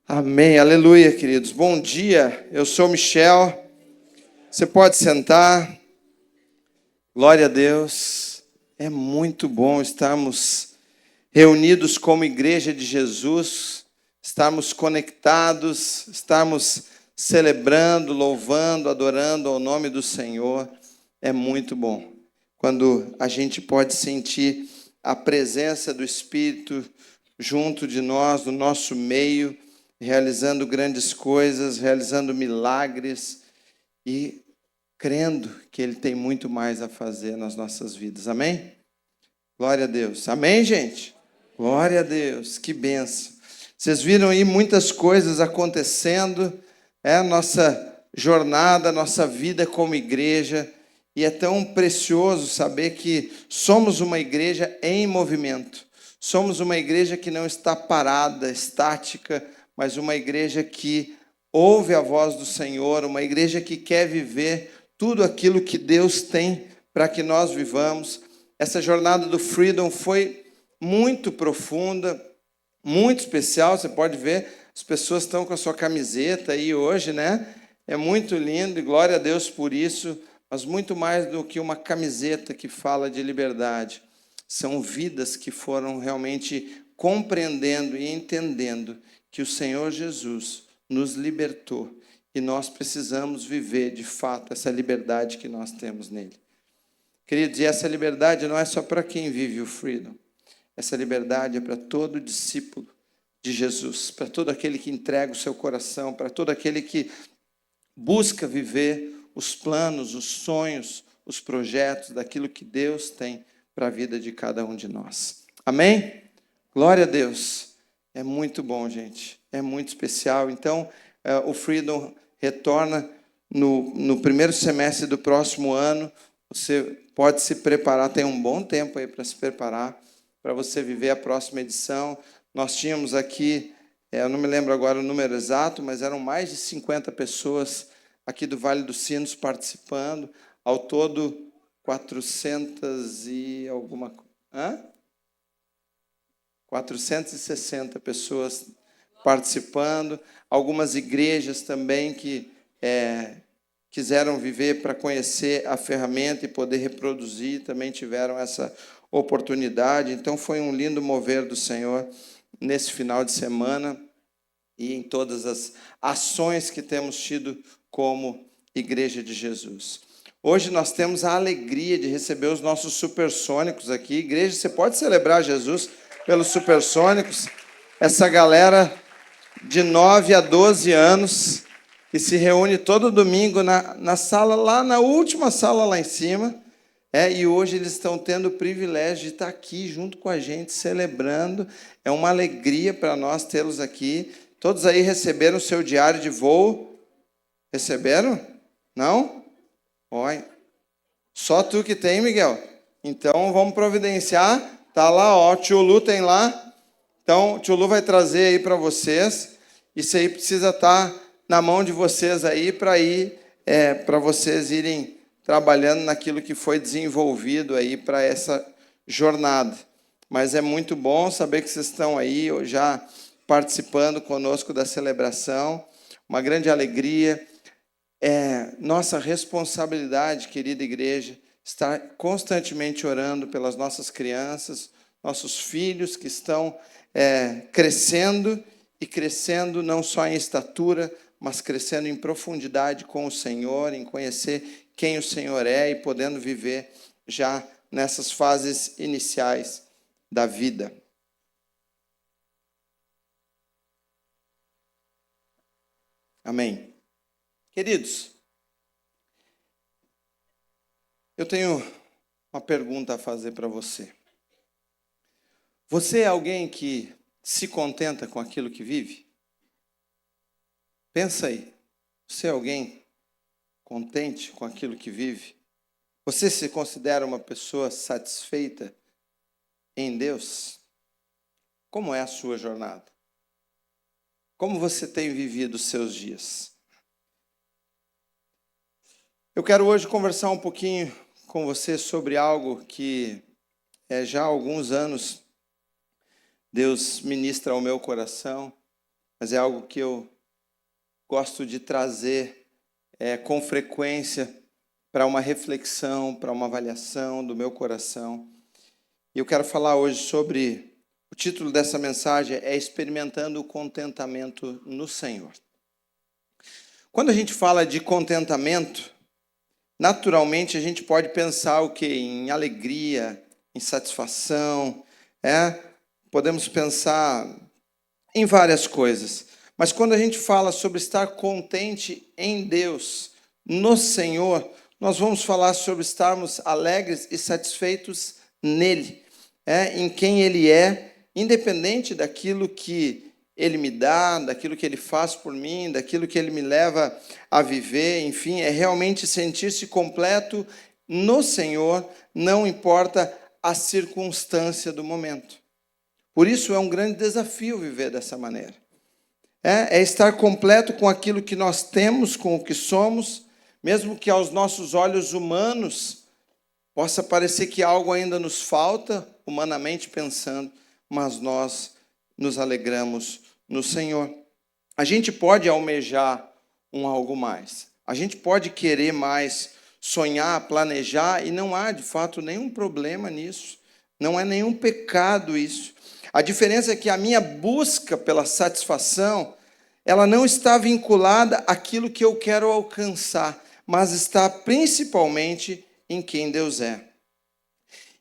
Amém, aleluia, queridos. Bom dia, eu sou Michel. Você pode sentar. Glória a Deus. É muito bom estarmos reunidos como igreja de Jesus, estarmos conectados, estarmos celebrando, louvando, adorando ao nome do Senhor. É muito bom quando a gente pode sentir a presença do Espírito junto de nós, no nosso meio, realizando grandes coisas, realizando milagres e crendo que Ele tem muito mais a fazer nas nossas vidas. Amém? Glória a Deus. Amém, gente? Glória a Deus. Que bênção. Vocês viram aí muitas coisas acontecendo, a nossa jornada, nossa vida como igreja, e é tão precioso saber que somos uma igreja em movimento. Somos uma igreja que não está parada, estática, mas uma igreja que ouve a voz do Senhor, uma igreja que quer viver tudo aquilo que Deus tem para que nós vivamos. Essa jornada do Freedom foi muito profunda, muito especial. Você pode ver, as pessoas estão com a sua camiseta aí hoje, né? É muito lindo e glória a Deus por isso, mas muito mais do que uma camiseta que fala de liberdade. São vidas que foram realmente compreendendo e entendendo que o Senhor Jesus nos libertou e nós precisamos viver, de fato, essa liberdade que nós temos nele. Queridos, e essa liberdade não é só para quem vive o Freedom. Essa liberdade é para todo discípulo de Jesus, para todo aquele que entrega o seu coração, para todo aquele que busca viver os planos, os sonhos, os projetos daquilo que Deus tem para a vida de cada um de nós. Amém? Glória a Deus. É muito bom, gente. É muito especial. Então, o Freedom retorna no primeiro semestre do próximo ano. Você pode se preparar, tem um bom tempo aí para se preparar, para você viver a próxima edição. Nós tínhamos aqui, eu não me lembro agora o número exato, mas eram mais de 50 pessoas aqui do Vale dos Sinos participando. Ao todo, 400 e alguma coisa. 460 pessoas participando, algumas igrejas também que quiseram viver para conhecer a ferramenta e poder reproduzir, também tiveram essa oportunidade. Então, foi um lindo mover do Senhor nesse final de semana e em todas as ações que temos tido como Igreja de Jesus. Hoje nós temos a alegria de receber os nossos supersônicos aqui. Igreja, você pode celebrar Jesus pelos supersônicos, essa galera de 9 a 12 anos, que se reúne todo domingo na sala, lá na última sala lá em cima, e hoje eles estão tendo o privilégio de estar aqui junto com a gente, celebrando. É uma alegria para nós tê-los aqui. Todos aí receberam o seu diário de voo? Receberam? Não? Olha, só tu que tem, Miguel? Então, vamos providenciar. Tá lá, ó, o tio Lu tem lá. Então, o tio Lu vai trazer aí para vocês. Isso aí precisa estar na mão de vocês aí para vocês irem trabalhando naquilo que foi desenvolvido aí para essa jornada. Mas é muito bom saber que vocês estão aí já participando conosco da celebração. Uma grande alegria. É nossa responsabilidade, querida igreja, estar constantemente orando pelas nossas crianças, nossos filhos que estão crescendo, e crescendo não só em estatura, mas crescendo em profundidade com o Senhor, em conhecer quem o Senhor é e podendo viver já nessas fases iniciais da vida. Amém. Queridos, eu tenho uma pergunta a fazer para você. Você é alguém que se contenta com aquilo que vive? Pensa aí. Você é alguém contente com aquilo que vive? Você se considera uma pessoa satisfeita em Deus? Como é a sua jornada? Como você tem vivido os seus dias? Eu quero hoje conversar um pouquinho com você sobre algo que já há alguns anos Deus ministra ao meu coração mas é algo que eu gosto de trazer com frequência para uma reflexão, para uma avaliação do meu coração. E eu quero falar hoje sobre, o título dessa mensagem é Experimentando o Contentamento no Senhor. Quando a gente fala de contentamento, naturalmente a gente pode pensar o quê? Em alegria, em satisfação, podemos pensar em várias coisas. Mas quando a gente fala sobre estar contente em Deus, no Senhor, nós vamos falar sobre estarmos alegres e satisfeitos nele, em quem Ele é, independente daquilo que Ele me dá, daquilo que Ele faz por mim, daquilo que Ele me leva a viver, enfim, é realmente sentir-se completo no Senhor, não importa a circunstância do momento. Por isso é um grande desafio viver dessa maneira. É estar completo com aquilo que nós temos, com o que somos, mesmo que aos nossos olhos humanos possa parecer que algo ainda nos falta, humanamente pensando, mas nós nos alegramos no Senhor. A gente pode almejar um algo mais. A gente pode querer mais, sonhar, planejar, e não há, de fato, nenhum problema nisso. Não é nenhum pecado isso. A diferença é que a minha busca pela satisfação, ela não está vinculada àquilo que eu quero alcançar, mas está principalmente em quem Deus é.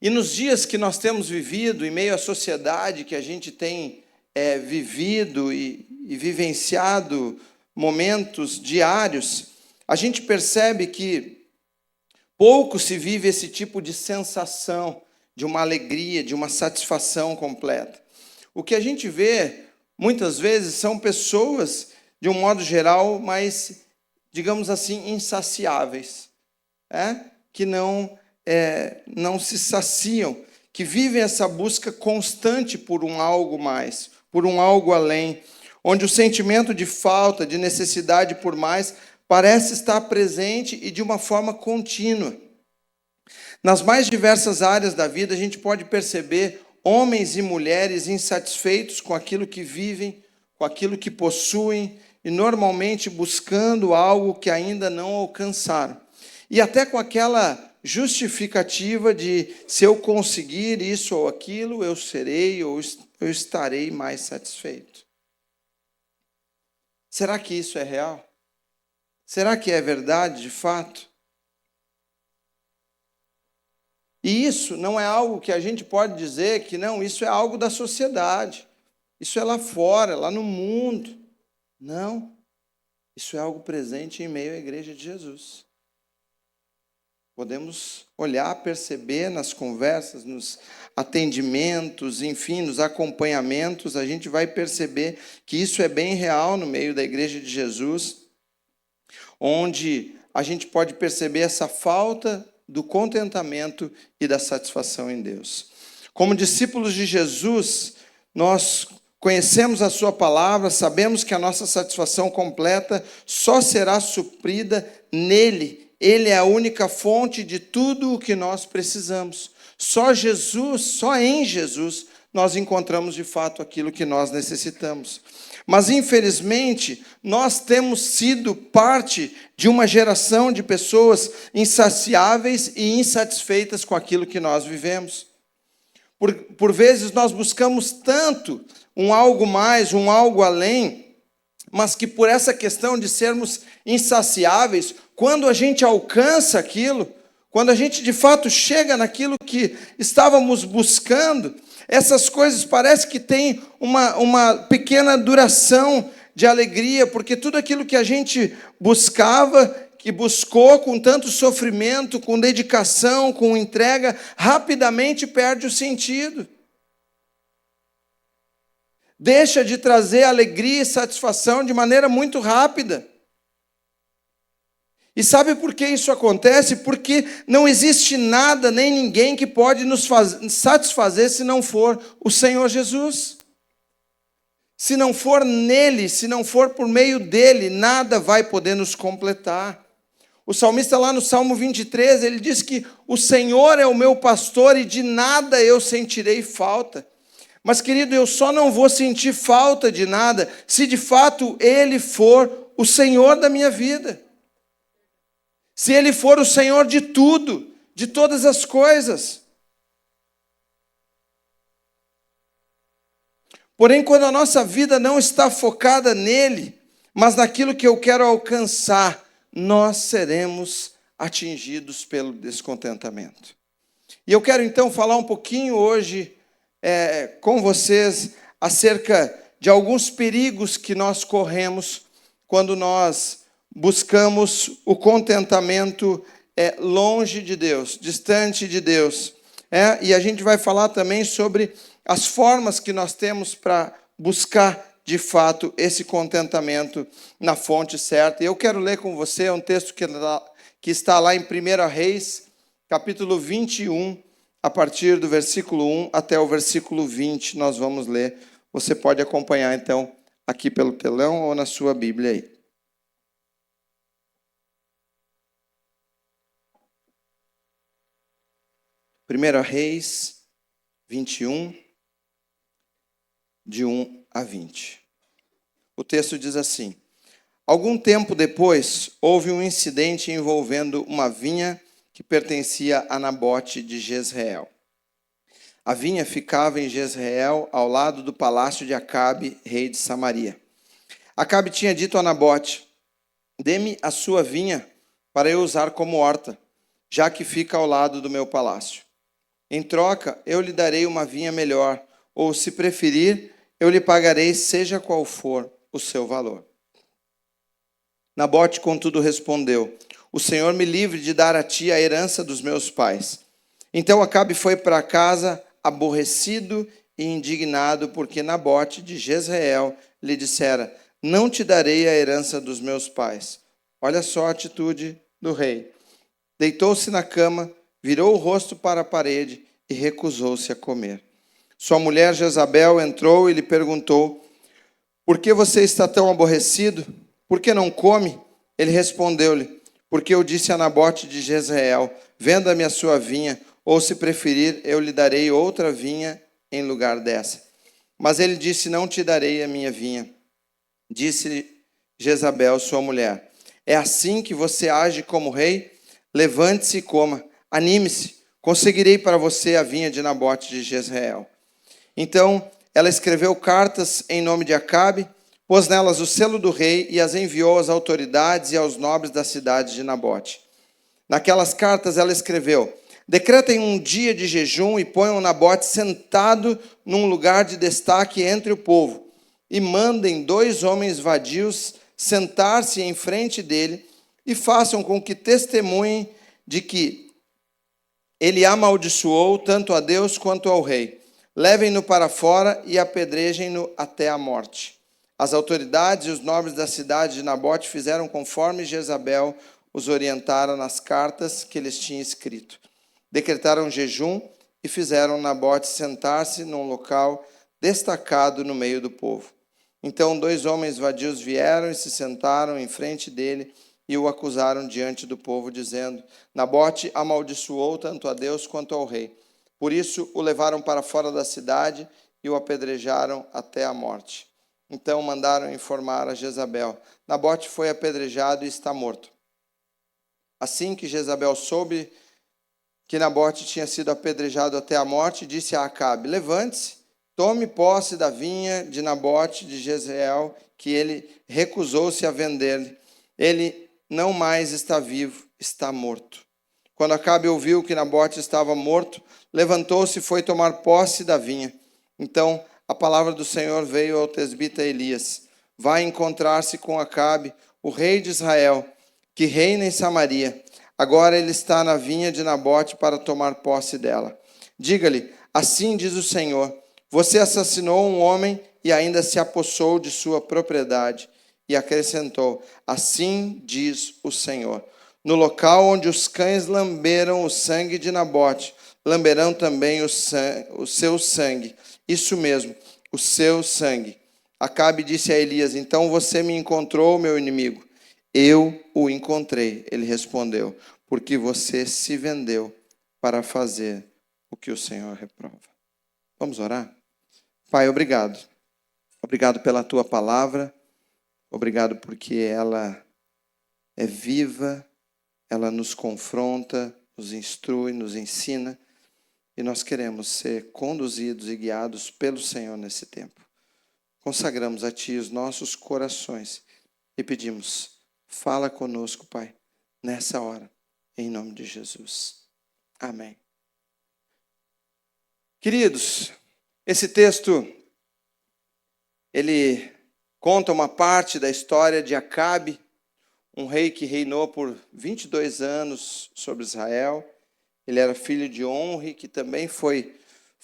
E nos dias que nós temos vivido, em meio à sociedade que a gente tem vivido e vivenciado momentos diários, a gente percebe que pouco se vive esse tipo de sensação, de uma alegria, de uma satisfação completa. O que a gente vê, muitas vezes, são pessoas, de um modo geral, mais, digamos assim, insaciáveis, que não se saciam, que vivem essa busca constante por um algo mais, por um algo além, onde o sentimento de falta, de necessidade por mais, parece estar presente e de uma forma contínua. Nas mais diversas áreas da vida, a gente pode perceber homens e mulheres insatisfeitos com aquilo que vivem, com aquilo que possuem, e normalmente buscando algo que ainda não alcançaram. E até com aquela justificativa de, se eu conseguir isso ou aquilo, eu serei ou eu estarei mais satisfeito. Será que isso é real? Será que é verdade de fato? E isso não é algo que a gente pode dizer que não, isso é algo da sociedade. Isso é lá fora, lá no mundo. Não. Isso é algo presente em meio à igreja de Jesus. Podemos olhar, perceber nas conversas, nos atendimentos, enfim, nos acompanhamentos, a gente vai perceber que isso é bem real no meio da igreja de Jesus, onde a gente pode perceber essa falta do contentamento e da satisfação em Deus. Como discípulos de Jesus, nós conhecemos a sua palavra, sabemos que a nossa satisfação completa só será suprida nele. Ele é a única fonte de tudo o que nós precisamos. Só Jesus, só em Jesus, nós encontramos de fato aquilo que nós necessitamos. Mas, infelizmente, nós temos sido parte de uma geração de pessoas insaciáveis e insatisfeitas com aquilo que nós vivemos. Por vezes, nós buscamos tanto um algo mais, um algo além, mas que por essa questão de sermos insaciáveis, quando a gente alcança aquilo, quando a gente de fato chega naquilo que estávamos buscando, essas coisas parece que têm uma pequena duração de alegria, porque tudo aquilo que a gente buscava, que buscou com tanto sofrimento, com dedicação, com entrega, rapidamente perde o sentido. Deixa de trazer alegria e satisfação de maneira muito rápida. E sabe por que isso acontece? Porque não existe nada, nem ninguém que pode nos satisfazer se não for o Senhor Jesus. Se não for nele, se não for por meio dele, nada vai poder nos completar. O salmista lá no Salmo 23, ele diz que o Senhor é o meu pastor e de nada eu sentirei falta. Mas, querido, eu só não vou sentir falta de nada se de fato Ele for o Senhor da minha vida. Se Ele for o Senhor de tudo, de todas as coisas. Porém, quando a nossa vida não está focada nele, mas naquilo que eu quero alcançar, nós seremos atingidos pelo descontentamento. E eu quero então falar um pouquinho hoje com vocês acerca de alguns perigos que nós corremos quando nós buscamos o contentamento longe de Deus, distante de Deus. E a gente vai falar também sobre as formas que nós temos para buscar, de fato, esse contentamento na fonte certa. E eu quero ler com você um texto que está lá em 1 Reis, capítulo 21, a partir do versículo 1 até o versículo 20, nós vamos ler. Você pode acompanhar, então, aqui pelo telão ou na sua Bíblia aí. 1 Reis 21, de 1 a 20. O texto diz assim: Algum tempo depois, houve um incidente envolvendo uma vinha que pertencia a Nabote de Jezreel. A vinha ficava em Jezreel, ao lado do palácio de Acabe, rei de Samaria. Acabe tinha dito a Nabote: Dê-me a sua vinha para eu usar como horta, já que fica ao lado do meu palácio. Em troca, eu lhe darei uma vinha melhor, ou, se preferir, eu lhe pagarei seja qual for o seu valor. Nabote, contudo, respondeu: O Senhor me livre de dar a ti a herança dos meus pais. Então Acabe foi para casa aborrecido e indignado, porque Nabote de Jezreel lhe dissera: Não te darei a herança dos meus pais. Olha só a atitude do rei. Deitou-se na cama, virou o rosto para a parede e recusou-se a comer. Sua mulher Jezabel entrou e lhe perguntou: Por que você está tão aborrecido? Por que não come? Ele respondeu-lhe: Porque eu disse a Nabote de Jezreel: Venda-me a sua vinha, ou, se preferir, eu lhe darei outra vinha em lugar dessa. Mas ele disse: Não te darei a minha vinha. Disse Jezabel, sua mulher: É assim que você age como rei? Levante-se e coma. Anime-se. Conseguirei para você a vinha de Nabote de Jezreel. Então ela escreveu cartas em nome de Acabe, pôs nelas o selo do rei e as enviou às autoridades e aos nobres da cidade de Nabote. Naquelas cartas ela escreveu: Decretem um dia de jejum e ponham Nabote sentado num lugar de destaque entre o povo, e mandem 2 homens vadios sentar-se em frente dele e façam com que testemunhem de que ele amaldiçoou tanto a Deus quanto ao rei. Levem-no para fora e apedrejem-no até a morte. As autoridades e os nobres da cidade de Nabote fizeram conforme Jezabel os orientara nas cartas que eles tinham escrito. Decretaram jejum e fizeram Nabote sentar-se num local destacado no meio do povo. Então 2 homens vadios vieram e se sentaram em frente dele e o acusaram diante do povo, dizendo: Nabote amaldiçoou tanto a Deus quanto ao rei. Por isso o levaram para fora da cidade e o apedrejaram até a morte. Então mandaram informar a Jezabel: Nabote foi apedrejado e está morto. Assim que Jezabel soube que Nabote tinha sido apedrejado até a morte, disse a Acabe: Levante-se, tome posse da vinha de Nabote de Jezreel, que ele recusou-se a vender-lhe. Ele não mais está vivo, está morto. Quando Acabe ouviu que Nabote estava morto, levantou-se e foi tomar posse da vinha. Então a palavra do Senhor veio ao tesbita Elias: Vai encontrar-se com Acabe, o rei de Israel, que reina em Samaria. Agora ele está na vinha de Nabote para tomar posse dela. Diga-lhe: Assim diz o Senhor: Você assassinou um homem e ainda se apossou de sua propriedade. E acrescentou: Assim diz o Senhor: No local onde os cães lamberam o sangue de Nabote, lamberão também o seu sangue. Isso mesmo, o seu sangue. Acabe disse a Elias: Então você me encontrou, meu inimigo. Eu o encontrei, ele respondeu, porque você se vendeu para fazer o que o Senhor reprova. Vamos orar? Pai, obrigado. Obrigado pela tua palavra. Obrigado porque ela é viva, ela nos confronta, nos instrui, nos ensina. E nós queremos ser conduzidos e guiados pelo Senhor nesse tempo. Consagramos a Ti os nossos corações e pedimos, fala conosco, Pai, nessa hora, em nome de Jesus. Amém. Queridos, esse texto, ele conta uma parte da história de Acabe, um rei que reinou por 22 anos sobre Israel. Ele era filho de Onri, que também foi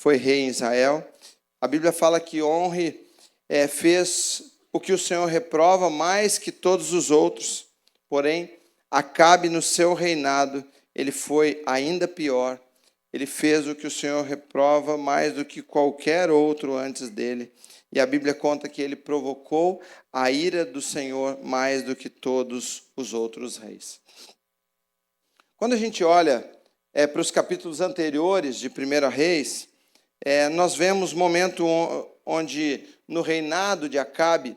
rei em Israel. A Bíblia fala que Onri fez o que o Senhor reprova mais que todos os outros. Porém, Acabe no seu reinado, ele foi ainda pior. Ele fez o que o Senhor reprova mais do que qualquer outro antes dele. E a Bíblia conta que ele provocou a ira do Senhor mais do que todos os outros reis. Quando a gente olha para os capítulos anteriores de 1 Reis, nós vemos um momento onde, no reinado de Acabe,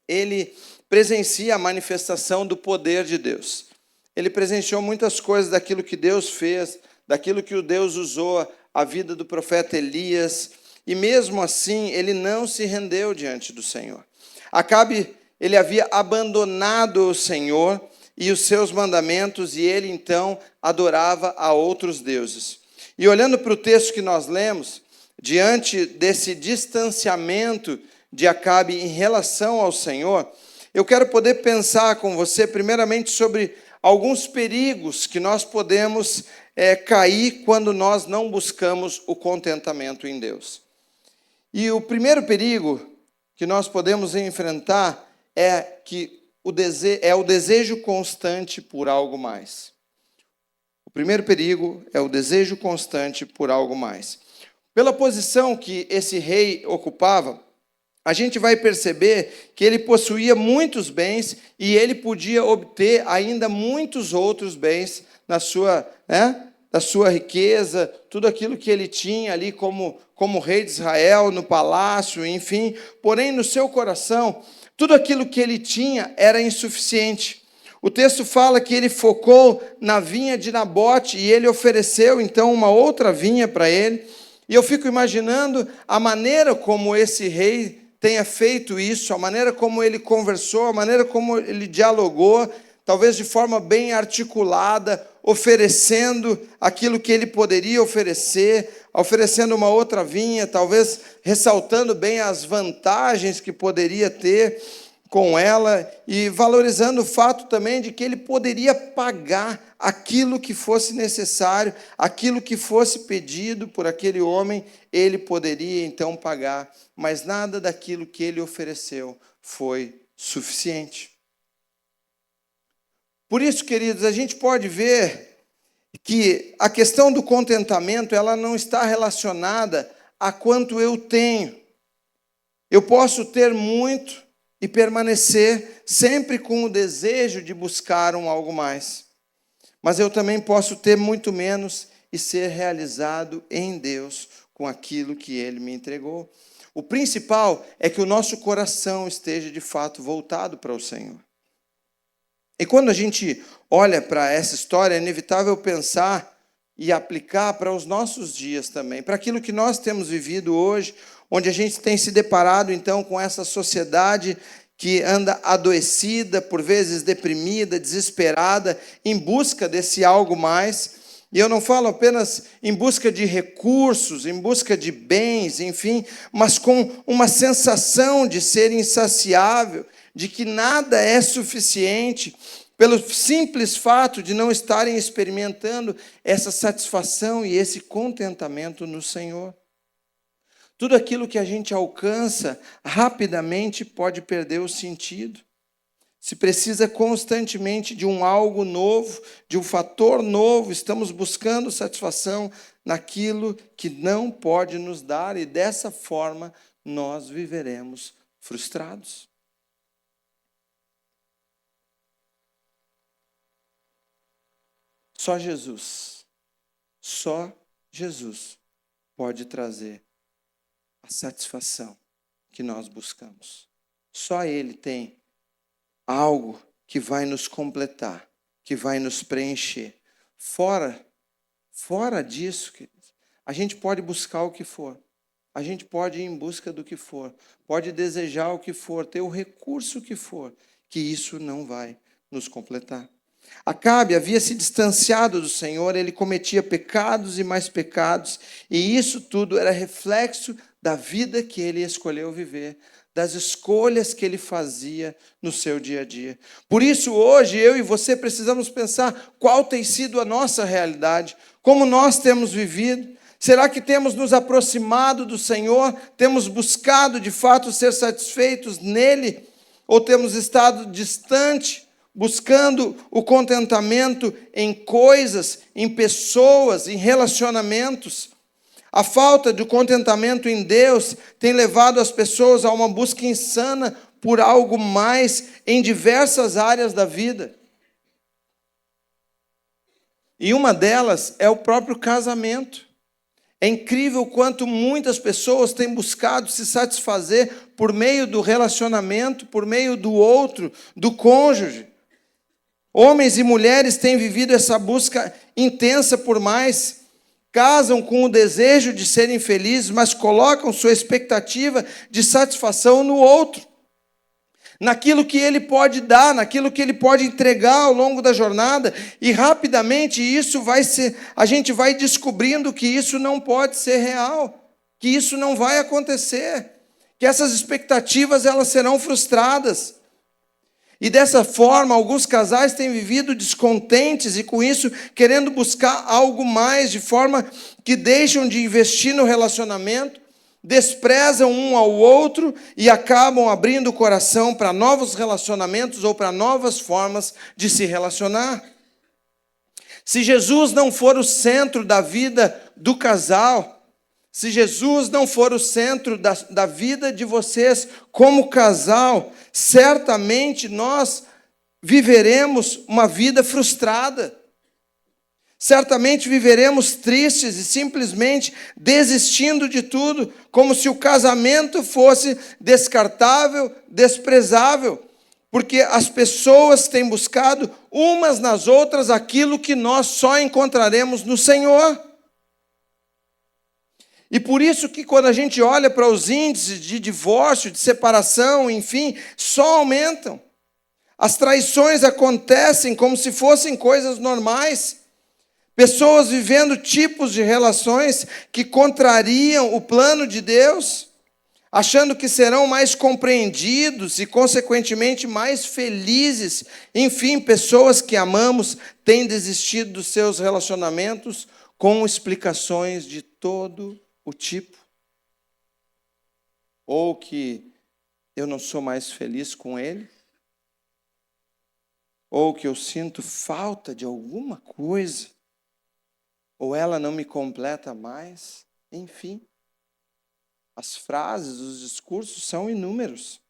ele presencia a manifestação do poder de Deus. Ele presenciou muitas coisas daquilo que Deus fez, daquilo que o Deus usou, a vida do profeta Elias, e mesmo assim ele não se rendeu diante do Senhor. Acabe, ele havia abandonado o Senhor e os seus mandamentos, e ele então adorava a outros deuses. E olhando para o texto que nós lemos, diante desse distanciamento de Acabe em relação ao Senhor, eu quero poder pensar com você primeiramente sobre alguns perigos que nós podemos cair quando nós não buscamos o contentamento em Deus. E o primeiro perigo que nós podemos enfrentar é o desejo constante por algo mais. O primeiro perigo é o desejo constante por algo mais. Pela posição que esse rei ocupava, a gente vai perceber que ele possuía muitos bens e ele podia obter ainda muitos outros bens da sua riqueza, tudo aquilo que ele tinha ali como rei de Israel, no palácio, enfim. Porém, no seu coração, tudo aquilo que ele tinha era insuficiente. O texto fala que ele focou na vinha de Nabote e ele ofereceu então uma outra vinha para ele. E eu fico imaginando a maneira como esse rei tenha feito isso, a maneira como ele conversou, a maneira como ele dialogou, talvez de forma bem articulada, oferecendo aquilo que ele poderia oferecer, oferecendo uma outra vinha, talvez ressaltando bem as vantagens que poderia ter com ela e valorizando o fato também de que ele poderia pagar aquilo que fosse necessário, aquilo que fosse pedido por aquele homem, ele poderia então pagar, mas nada daquilo que ele ofereceu foi suficiente. Por isso, queridos, a gente pode ver que a questão do contentamento, ela não está relacionada a quanto eu tenho. Eu posso ter muito e permanecer sempre com o desejo de buscar algo mais. Mas eu também posso ter muito menos e ser realizado em Deus com aquilo que Ele me entregou. O principal é que o nosso coração esteja de fato voltado para o Senhor. E quando a gente olha para essa história, é inevitável pensar e aplicar para os nossos dias também, para aquilo que nós temos vivido hoje, onde a gente tem se deparado então com essa sociedade que anda adoecida, por vezes deprimida, desesperada, em busca desse algo mais. E eu não falo apenas em busca de recursos, em busca de bens, enfim, mas com uma sensação de ser insaciável, de que nada é suficiente, pelo simples fato de não estarem experimentando essa satisfação e esse contentamento no Senhor. Tudo aquilo que a gente alcança rapidamente pode perder o sentido. Se precisa constantemente de algo novo, de um fator novo, estamos buscando satisfação naquilo que não pode nos dar e dessa forma nós viveremos frustrados. Só Jesus pode trazer a satisfação que nós buscamos. Só Ele tem algo que vai nos completar, que vai nos preencher. Fora disso, queridos, a gente pode buscar o que for. A gente pode ir em busca do que for. Pode desejar o que for, ter o recurso que for, que isso não vai nos completar. Acabe havia se distanciado do Senhor, ele cometia pecados e mais pecados, e isso tudo era reflexo da vida que ele escolheu viver, das escolhas que ele fazia no seu dia a dia. Por isso, hoje, eu e você precisamos pensar qual tem sido a nossa realidade, como nós temos vivido. Será que temos nos aproximado do Senhor? Temos buscado, de fato, ser satisfeitos nele? Ou temos estado distante, buscando o contentamento em coisas, em pessoas, em relacionamentos? A falta de contentamento em Deus tem levado as pessoas a uma busca insana por algo mais em diversas áreas da vida. E uma delas é o próprio casamento. É incrível quanto muitas pessoas têm buscado se satisfazer por meio do relacionamento, por meio do outro, do cônjuge. Homens e mulheres têm vivido essa busca intensa por mais. Casam com o desejo de serem felizes, mas colocam sua expectativa de satisfação no outro, naquilo que ele pode dar, naquilo que ele pode entregar ao longo da jornada, e rapidamente a gente vai descobrindo que isso não pode ser real, que isso não vai acontecer, que essas expectativas elas serão frustradas. E dessa forma, alguns casais têm vivido descontentes e com isso querendo buscar algo mais, de forma que deixam de investir no relacionamento, desprezam um ao outro e acabam abrindo o coração para novos relacionamentos ou para novas formas de se relacionar. Se Jesus não for o centro da vida do casal, se Jesus não for o centro da vida de vocês como casal, certamente nós viveremos uma vida frustrada. Certamente viveremos tristes e simplesmente desistindo de tudo, como se o casamento fosse descartável, desprezável, porque as pessoas têm buscado umas nas outras aquilo que nós só encontraremos no Senhor. E por isso que quando a gente olha para os índices de divórcio, de separação, enfim, só aumentam. As traições acontecem como se fossem coisas normais. Pessoas vivendo tipos de relações que contrariam o plano de Deus, achando que serão mais compreendidos e, consequentemente, mais felizes. Enfim, pessoas que amamos têm desistido dos seus relacionamentos com explicações de todo o tipo, ou que eu não sou mais feliz com ele, ou que eu sinto falta de alguma coisa, ou ela não me completa mais, enfim. As frases, os discursos são inúmeros.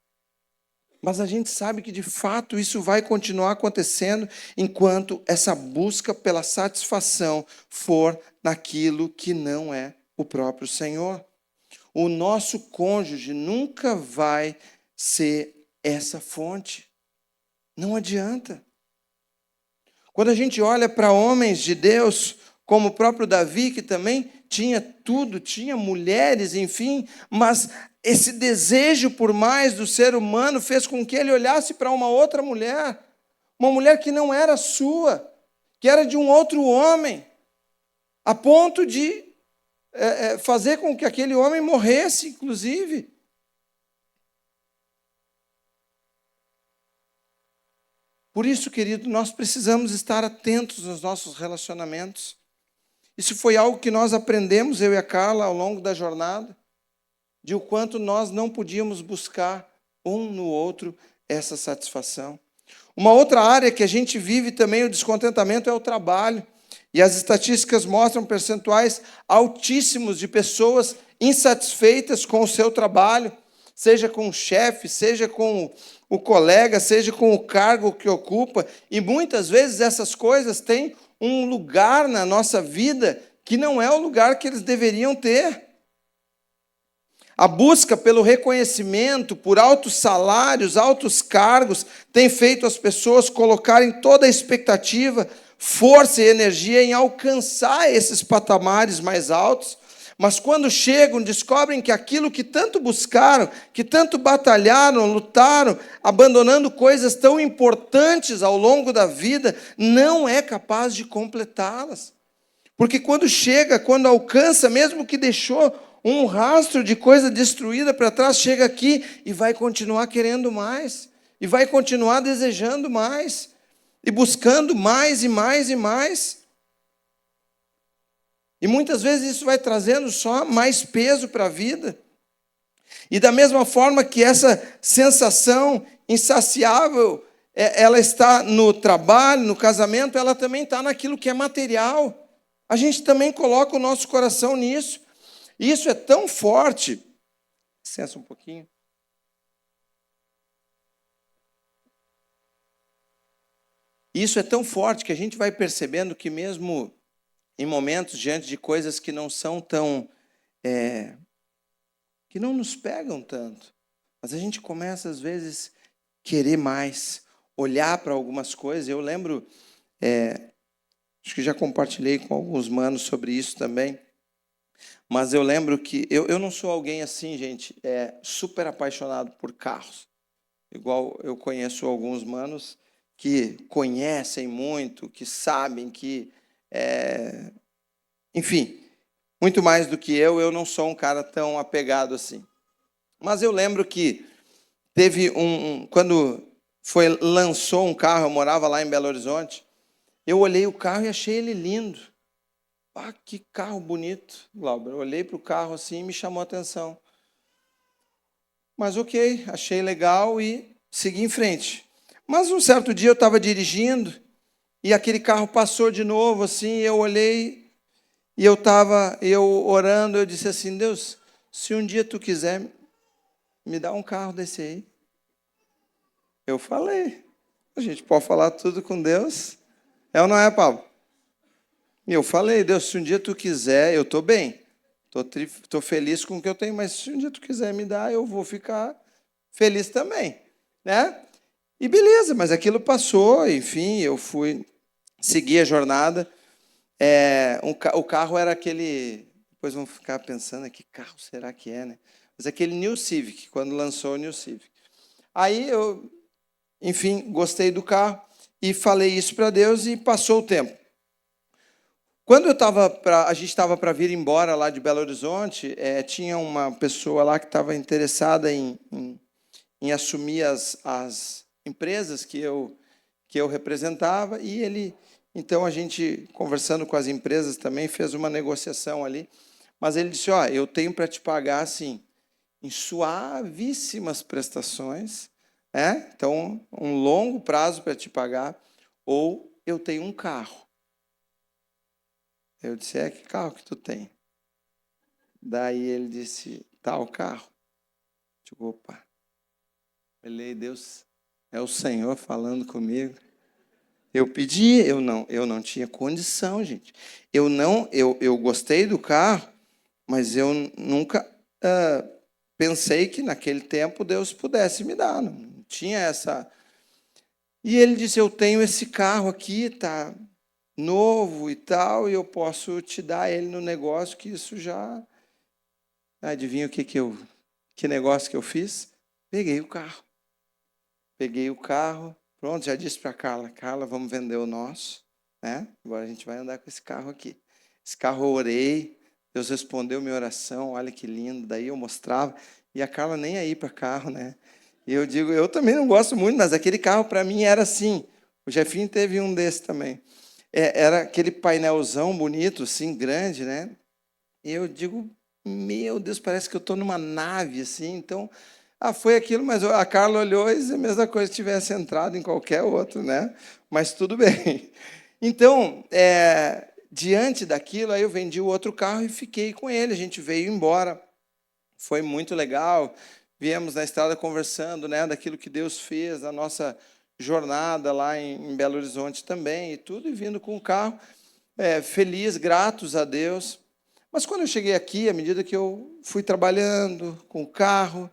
Mas a gente sabe que, de fato, isso vai continuar acontecendo enquanto essa busca pela satisfação for naquilo que não é o próprio Senhor. O nosso cônjuge nunca vai ser essa fonte. Não adianta. Quando a gente olha para homens de Deus, como o próprio Davi, que também tinha tudo, tinha mulheres, enfim, mas esse desejo por mais do ser humano fez com que ele olhasse para uma outra mulher, uma mulher que não era sua, que era de um outro homem, a ponto de fazer com que aquele homem morresse, inclusive. Por isso, querido, nós precisamos estar atentos nos nossos relacionamentos. Isso foi algo que nós aprendemos, eu e a Carla, ao longo da jornada, de o quanto nós não podíamos buscar um no outro essa satisfação. Uma outra área que a gente vive também o descontentamento é o trabalho. E as estatísticas mostram percentuais altíssimos de pessoas insatisfeitas com o seu trabalho, seja com o chefe, seja com o colega, seja com o cargo que ocupa. E muitas vezes essas coisas têm um lugar na nossa vida que não é o lugar que eles deveriam ter. A busca pelo reconhecimento, por altos salários, altos cargos, tem feito as pessoas colocarem toda a expectativa, força e energia em alcançar esses patamares mais altos, mas quando chegam, descobrem que aquilo que tanto buscaram, que tanto batalharam, lutaram, abandonando coisas tão importantes ao longo da vida, não é capaz de completá-las. Porque quando chega, quando alcança, mesmo que deixou um rastro de coisa destruída para trás, chega aqui e vai continuar querendo mais, e vai continuar desejando mais, e buscando mais e mais e mais. E muitas vezes isso vai trazendo só mais peso para a vida. E da mesma forma que essa sensação insaciável, ela está no trabalho, no casamento, ela também está naquilo que é material. A gente também coloca o nosso coração nisso. E isso é tão forte. Licença um pouquinho. Isso é tão forte que a gente vai percebendo que mesmo em momentos diante de coisas que não são tão, que não nos pegam tanto, mas a gente começa às vezes querer mais, olhar para algumas coisas. Eu lembro, acho que já compartilhei com alguns manos sobre isso também, mas eu lembro que eu não sou alguém assim, gente, super apaixonado por carros, igual eu conheço alguns manos que conhecem muito, que sabem que enfim, muito mais do que eu não sou um cara tão apegado assim. Mas eu lembro que teve quando lançou um carro, eu morava lá em Belo Horizonte, eu olhei o carro e achei ele lindo. Ah, que carro bonito, Glauber. Eu olhei para o carro assim e me chamou a atenção. Mas ok, achei legal e segui em frente. Mas um certo dia eu estava dirigindo e aquele carro passou de novo, assim, eu olhei e eu orando, eu disse assim, Deus, se um dia tu quiser, me dá um carro desse aí. Eu falei, a gente pode falar tudo com Deus, é ou não é, Pablo? E eu falei, Deus, se um dia tu quiser, eu estou bem, estou feliz com o que eu tenho, mas se um dia tu quiser me dar, eu vou ficar feliz também, né? E beleza, mas aquilo passou, enfim, eu segui a jornada. O carro era aquele, depois vamos ficar pensando, que carro será que é, né? Mas aquele New Civic, quando lançou o New Civic. Aí eu, enfim, gostei do carro e falei isso para Deus e passou o tempo. Quando a gente estava para vir embora lá de Belo Horizonte, tinha uma pessoa lá que estava interessada em assumir as empresas que eu representava, e então a gente, conversando com as empresas também, fez uma negociação ali, mas ele disse, eu tenho para te pagar assim, em suavíssimas prestações, então um longo prazo para te pagar, ou eu tenho um carro. Eu disse, que carro que tu tem? Daí ele disse, tal carro. Eu digo, opa. Falei, Deus, é o Senhor falando comigo. Eu pedi, eu não tinha condição, gente. Eu gostei do carro, mas eu nunca pensei que naquele tempo Deus pudesse me dar. Não tinha essa. E ele disse, eu tenho esse carro aqui, tá novo e tal, e eu posso te dar ele no negócio, que isso já... Adivinha que negócio que eu fiz? Peguei o carro, pronto, já disse para a Carla, vamos vender o nosso, né? Agora a gente vai andar com esse carro aqui. Esse carro eu orei, Deus respondeu minha oração, olha que lindo, daí eu mostrava, e a Carla nem aí para carro, né? E eu digo, eu também não gosto muito, mas aquele carro para mim era assim. O Jefinho teve um desse também. Era aquele painelzão bonito, assim, grande, né? E eu digo, meu Deus, parece que eu estou numa nave, assim. Então, foi aquilo, mas a Carla olhou e disse a mesma coisa se tivesse entrado em qualquer outro, né? Mas tudo bem. Então, diante daquilo, aí eu vendi o outro carro e fiquei com ele. A gente veio embora. Foi muito legal. Viemos na estrada conversando, né, daquilo que Deus fez, da nossa jornada lá em Belo Horizonte também, e tudo, e vindo com o carro, feliz, gratos a Deus. Mas quando eu cheguei aqui, à medida que eu fui trabalhando com o carro,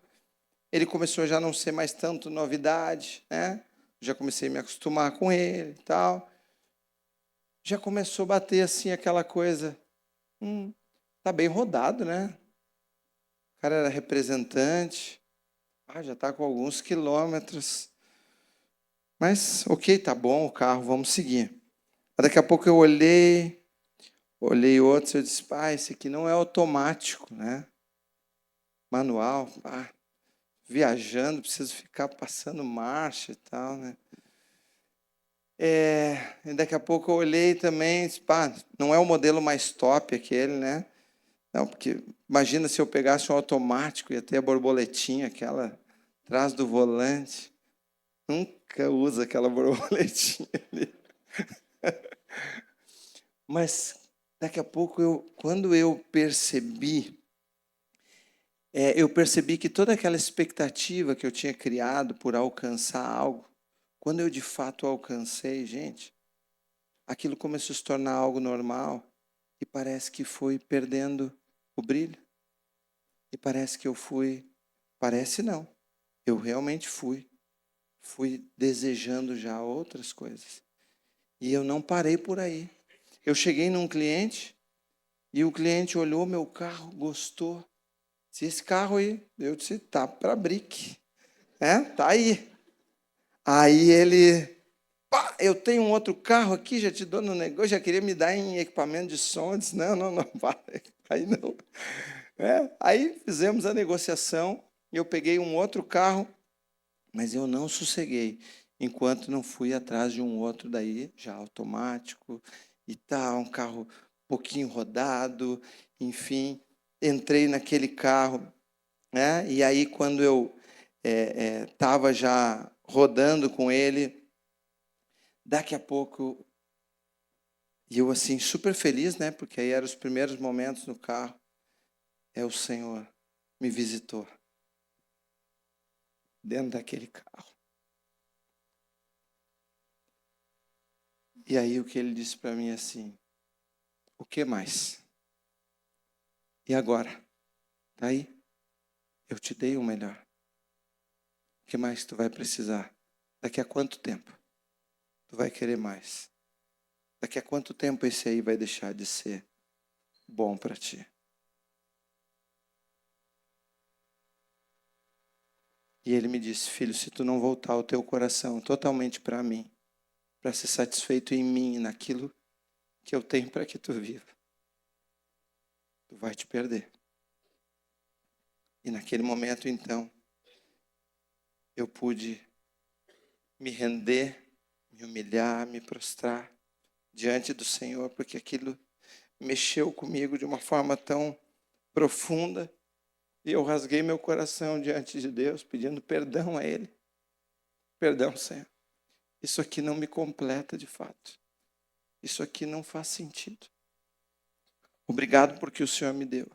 ele começou a já não ser mais tanto novidade, né? Já comecei a me acostumar com ele e tal. Já começou a bater assim aquela coisa, tá bem rodado, né? O cara era representante, já está com alguns quilômetros. Mas, ok, tá bom o carro, vamos seguir. Daqui a pouco eu olhei outros, eu disse, esse aqui não é automático, né? Manual, viajando, preciso ficar passando marcha e tal, né? E daqui a pouco eu olhei também, disse, não é o modelo mais top aquele, né? Não, porque imagina se eu pegasse um automático, ia ter a borboletinha, aquela atrás do volante. Nunca usa aquela borboletinha ali. Mas daqui a pouco, quando eu percebi que toda aquela expectativa que eu tinha criado por alcançar algo, quando eu de fato alcancei, gente, aquilo começou a se tornar algo normal e parece que foi perdendo o brilho. E parece não, eu realmente fui desejando já outras coisas. E eu não parei por aí. Eu cheguei num cliente e o cliente olhou meu carro, gostou. Se esse carro aí, eu disse, tá para brique. Tá aí. Aí ele, eu tenho um outro carro aqui, já te dou no negócio, já queria me dar em equipamento de som. Eu disse, não, aí não. Aí fizemos a negociação, eu peguei um outro carro, mas eu não sosseguei, enquanto não fui atrás de um outro daí, já automático e tal, um carro pouquinho rodado, enfim. Entrei naquele carro, né? E aí quando eu estava já rodando com ele, daqui a pouco, e eu assim, super feliz, né? Porque aí eram os primeiros momentos no carro, o Senhor me visitou dentro daquele carro. E aí o que ele disse para mim assim, o que mais? E agora? Tá aí? Eu te dei o melhor. O que mais tu vai precisar? Daqui a quanto tempo tu vai querer mais? Daqui a quanto tempo esse aí vai deixar de ser bom para ti? E ele me disse, filho, se tu não voltar o teu coração totalmente para mim, para ser satisfeito em mim, naquilo que eu tenho para que tu viva, tu vai te perder. E naquele momento, então, eu pude me render, me humilhar, me prostrar diante do Senhor, porque aquilo mexeu comigo de uma forma tão profunda. E eu rasguei meu coração diante de Deus, pedindo perdão a Ele. Perdão, Senhor. Isso aqui não me completa de fato. Isso aqui não faz sentido. Obrigado porque o Senhor me deu.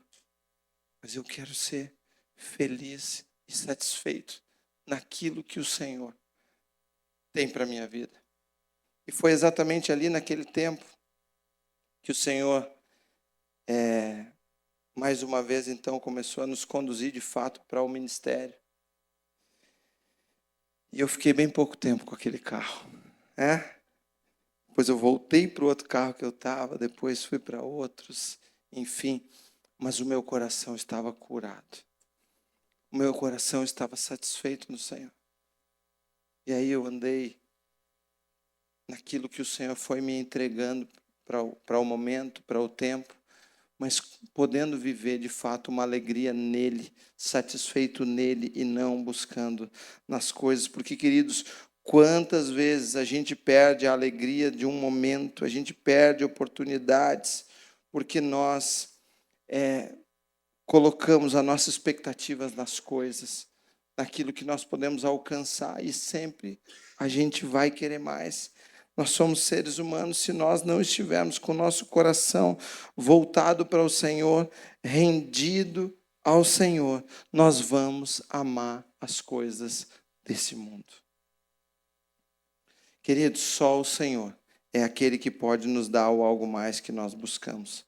Mas eu quero ser feliz e satisfeito naquilo que o Senhor tem para a minha vida. E foi exatamente ali naquele tempo que o Senhor, mais uma vez, então, começou a nos conduzir de fato para o ministério. E eu fiquei bem pouco tempo com aquele carro. Depois eu voltei para o outro carro que eu estava, depois fui para outros, enfim. Mas o meu coração estava curado. O meu coração estava satisfeito no Senhor. E aí eu andei naquilo que o Senhor foi me entregando para o momento, para o tempo, mas podendo viver de fato uma alegria nele, satisfeito nele e não buscando nas coisas. Porque, queridos, quantas vezes a gente perde a alegria de um momento, a gente perde oportunidades, porque nós colocamos as nossas expectativas nas coisas, naquilo que nós podemos alcançar, e sempre a gente vai querer mais. Nós somos seres humanos, se nós não estivermos com o nosso coração voltado para o Senhor, rendido ao Senhor, nós vamos amar as coisas desse mundo. Queridos, só o Senhor é aquele que pode nos dar o algo mais que nós buscamos.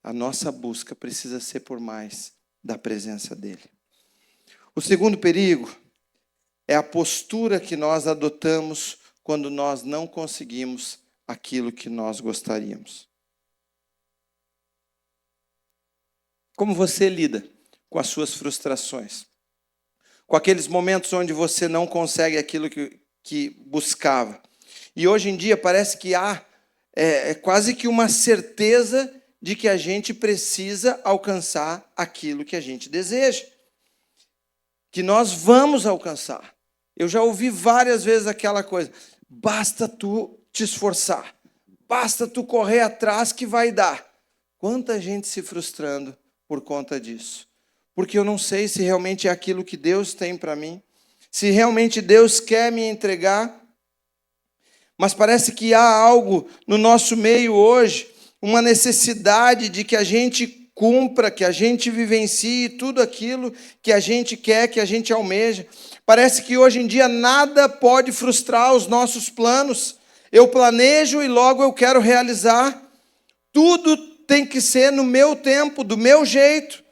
a nossa busca precisa ser por mais da presença dele. O segundo perigo é a postura que nós adotamos quando nós não conseguimos aquilo que nós gostaríamos. Como você lida com as suas frustrações? Com aqueles momentos onde você não consegue aquilo que buscava? E hoje em dia parece que há quase que uma certeza de que a gente precisa alcançar aquilo que a gente deseja. Que nós vamos alcançar. Eu já ouvi várias vezes aquela coisa: basta tu te esforçar, basta tu correr atrás que vai dar. Quanta gente se frustrando por conta disso. Porque eu não sei se realmente é aquilo que Deus tem para mim, se realmente Deus quer me entregar. Mas parece que há algo no nosso meio hoje, uma necessidade de que a gente cumpra, que a gente vivencie tudo aquilo que a gente quer, que a gente almeja. Parece que hoje em dia nada pode frustrar os nossos planos. Eu planejo e logo eu quero realizar. Tudo tem que ser no meu tempo, do meu jeito.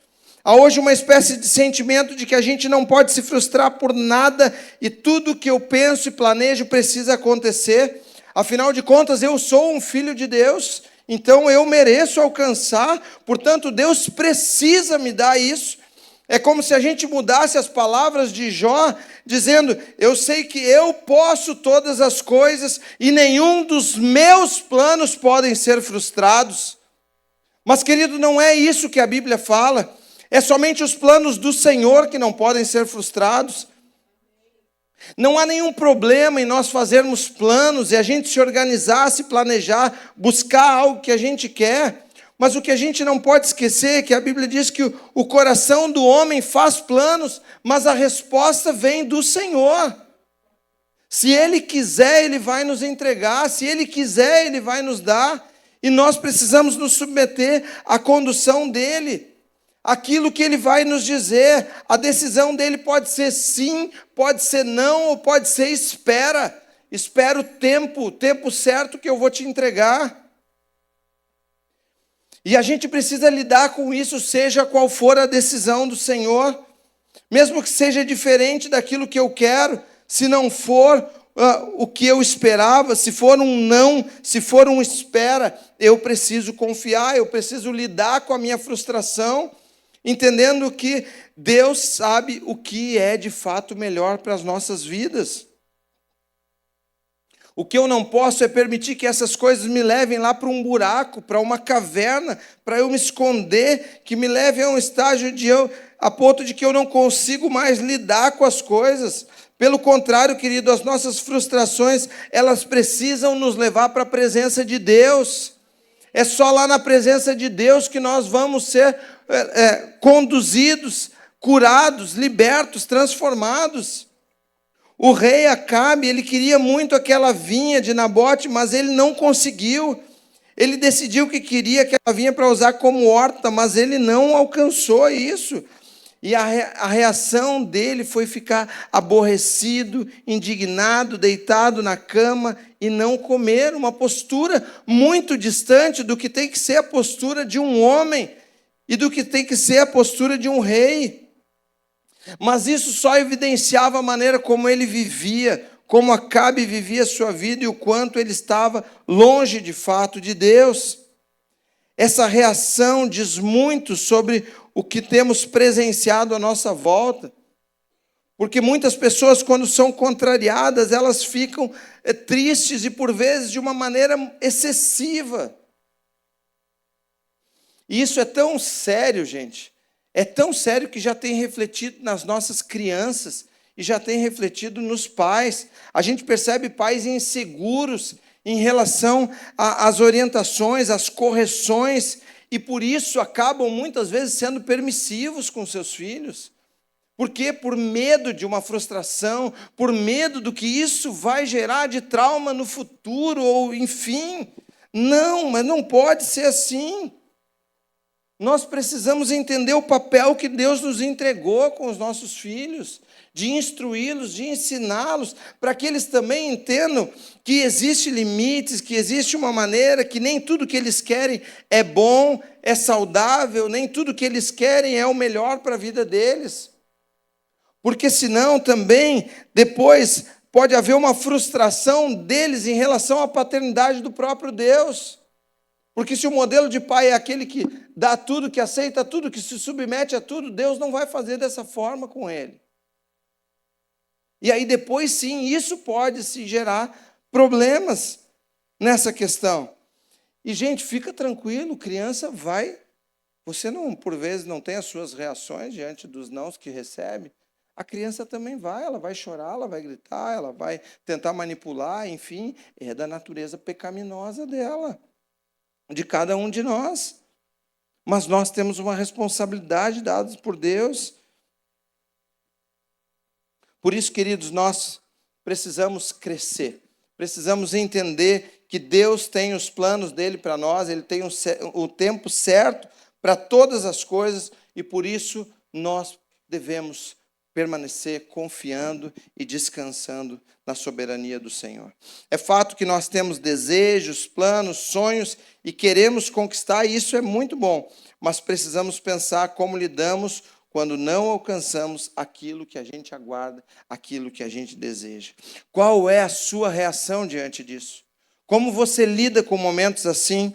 Há hoje uma espécie de sentimento de que a gente não pode se frustrar por nada e tudo que eu penso e planejo precisa acontecer. Afinal de contas, eu sou um filho de Deus, então eu mereço alcançar, portanto, Deus precisa me dar isso. É como se a gente mudasse as palavras de Jó, dizendo: eu sei que eu posso todas as coisas e nenhum dos meus planos podem ser frustrados. Mas, querido, não é isso que a Bíblia fala. É somente os planos do Senhor que não podem ser frustrados. Não há nenhum problema em nós fazermos planos e a gente se organizar, se planejar, buscar algo que a gente quer. Mas o que a gente não pode esquecer é que a Bíblia diz que o coração do homem faz planos, mas a resposta vem do Senhor. Se Ele quiser, Ele vai nos entregar. Se Ele quiser, Ele vai nos dar. E nós precisamos nos submeter à condução dEle. Aquilo que Ele vai nos dizer, a decisão dEle pode ser sim, pode ser não, ou pode ser espera. Espera o tempo certo que eu vou te entregar. E a gente precisa lidar com isso, seja qual for a decisão do Senhor. Mesmo que seja diferente daquilo que eu quero, se não for o que eu esperava, se for um não, se for um espera, eu preciso confiar, eu preciso lidar com a minha frustração, entendendo que Deus sabe o que é de fato melhor para as nossas vidas. O que eu não posso é permitir que essas coisas me levem lá para um buraco, para uma caverna, para eu me esconder, que me levem a um estágio a ponto de que eu não consigo mais lidar com as coisas. Pelo contrário, querido, as nossas frustrações, elas precisam nos levar para a presença de Deus. É só lá na presença de Deus que nós vamos ser conduzidos, curados, libertos, transformados. O rei Acabe, ele queria muito aquela vinha de Nabote, mas ele não conseguiu. Ele decidiu que queria aquela vinha para usar como horta, mas ele não alcançou isso. E a reação dele foi ficar aborrecido, indignado, deitado na cama e não comer. Uma postura muito distante do que tem que ser a postura de um homem e do que tem que ser a postura de um rei. Mas isso só evidenciava a maneira como ele vivia, como Acabe vivia a sua vida e o quanto ele estava longe de fato de Deus. Essa reação diz muito sobre o que temos presenciado à nossa volta. Porque muitas pessoas, quando são contrariadas, elas ficam tristes e por vezes de uma maneira excessiva. E isso é tão sério, gente. É tão sério que já tem refletido nas nossas crianças e já tem refletido nos pais. A gente percebe pais inseguros em relação às orientações, às correções, e por isso acabam muitas vezes sendo permissivos com seus filhos. Por quê? Por medo de uma frustração, por medo do que isso vai gerar de trauma no futuro, ou enfim. Não, mas não pode ser assim. Nós precisamos entender o papel que Deus nos entregou com os nossos filhos, de instruí-los, de ensiná-los, para que eles também entendam que existem limites, que existe uma maneira, que nem tudo que eles querem é bom, é saudável, nem tudo que eles querem é o melhor para a vida deles. Porque senão também, depois, pode haver uma frustração deles em relação à paternidade do próprio Deus. Porque se o modelo de pai é aquele que dá tudo, que aceita tudo, que se submete a tudo, Deus não vai fazer dessa forma com ele. E aí depois sim, isso pode se gerar problemas nessa questão. E gente, fica tranquilo, criança vai. Você não, por vezes, não tem as suas reações diante dos nãos que recebe. A criança também vai, ela vai chorar, ela vai gritar, ela vai tentar manipular, enfim, é da natureza pecaminosa dela, de cada um de nós. Mas nós temos uma responsabilidade dada por Deus. Por isso, queridos, nós precisamos crescer. Precisamos entender que Deus tem os planos dele para nós, ele tem o tempo certo para todas as coisas, e por isso nós devemos permanecer confiando e descansando na soberania do Senhor. É fato que nós temos desejos, planos, sonhos e queremos conquistar, e isso é muito bom, mas precisamos pensar como lidamos quando não alcançamos aquilo que a gente aguarda, aquilo que a gente deseja. Qual é a sua reação diante disso? Como você lida com momentos assim?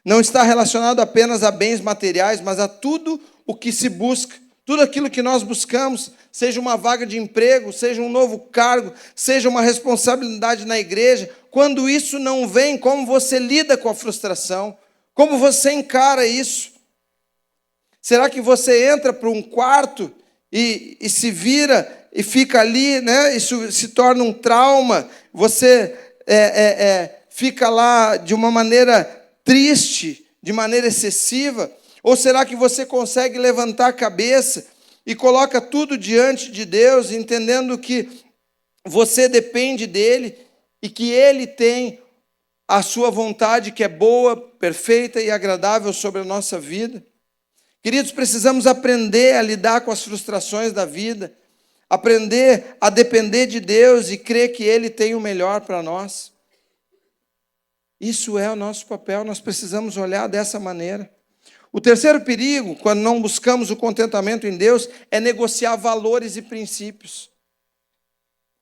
Não está relacionado apenas a bens materiais, mas a tudo o que se busca. Tudo aquilo que nós buscamos, seja uma vaga de emprego, seja um novo cargo, seja uma responsabilidade na igreja, quando isso não vem, como você lida com a frustração? Como você encara isso? Será que você entra para um quarto e se vira e fica ali, né? Isso se torna um trauma, você fica lá de uma maneira triste, de maneira excessiva? Ou será que você consegue levantar a cabeça e coloca tudo diante de Deus, entendendo que você depende dele e que ele tem a sua vontade que é boa, perfeita e agradável sobre a nossa vida? Queridos, precisamos aprender a lidar com as frustrações da vida, aprender a depender de Deus e crer que ele tem o melhor para nós. Isso é o nosso papel, nós precisamos olhar dessa maneira. O terceiro perigo, quando não buscamos o contentamento em Deus, é negociar valores e princípios.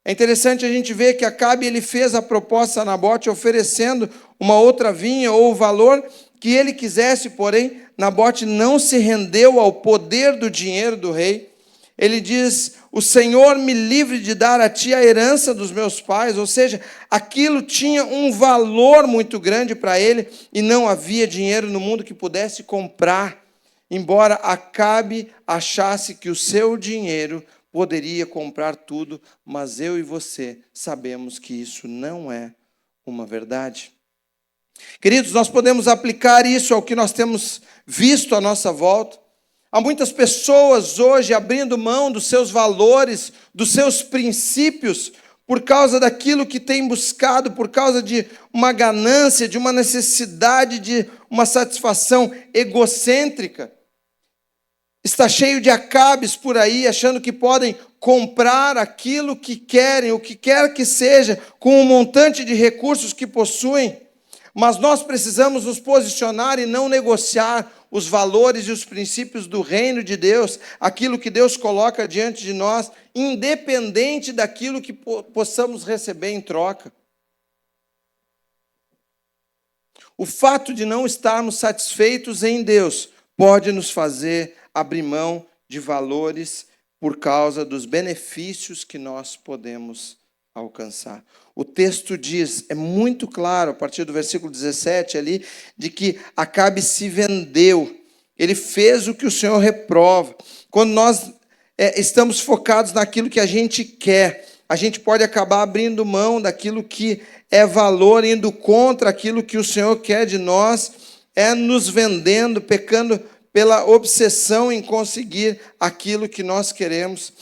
É interessante a gente ver que Acabe ele fez a proposta a Nabote oferecendo uma outra vinha ou o valor que ele quisesse, porém Nabote não se rendeu ao poder do dinheiro do rei. Ele diz: o Senhor me livre de dar a ti a herança dos meus pais. Ou seja, aquilo tinha um valor muito grande para ele e não havia dinheiro no mundo que pudesse comprar, embora Acabe achasse que o seu dinheiro poderia comprar tudo, mas eu e você sabemos que isso não é uma verdade. Queridos, nós podemos aplicar isso ao que nós temos visto à nossa volta. Há muitas pessoas hoje abrindo mão dos seus valores, dos seus princípios, por causa daquilo que tem buscado, por causa de uma ganância, de uma necessidade, de uma satisfação egocêntrica. Está cheio de Acabes por aí, achando que podem comprar aquilo que querem, o que quer que seja, com um montante de recursos que possuem. Mas nós precisamos nos posicionar e não negociar os valores e os princípios do reino de Deus, aquilo que Deus coloca diante de nós, independente daquilo que possamos receber em troca. O fato de não estarmos satisfeitos em Deus pode nos fazer abrir mão de valores por causa dos benefícios que nós podemos alcançar. O texto diz, é muito claro, a partir do versículo 17 ali, de que Acabe se vendeu. Ele fez o que o Senhor reprova. Quando nós estamos focados naquilo que a gente quer, a gente pode acabar abrindo mão daquilo que é valor, indo contra aquilo que o Senhor quer de nós, nos vendendo, pecando pela obsessão em conseguir aquilo que nós queremos.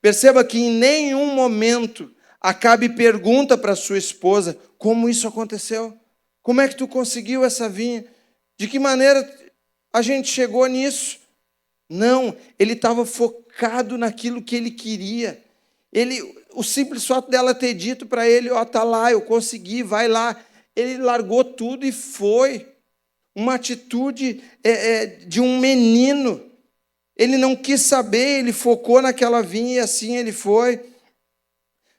Perceba que em nenhum momento Acabe pergunta para sua esposa: como isso aconteceu? Como é que tu conseguiu essa vinha? De que maneira a gente chegou nisso. Não, ele estava focado naquilo que ele queria. O simples fato dela ter dito para ele, ó, tá lá, eu consegui, vai lá. Ele largou tudo e foi. Uma atitude de um menino. Ele não quis saber, ele focou naquela vinha e assim ele foi.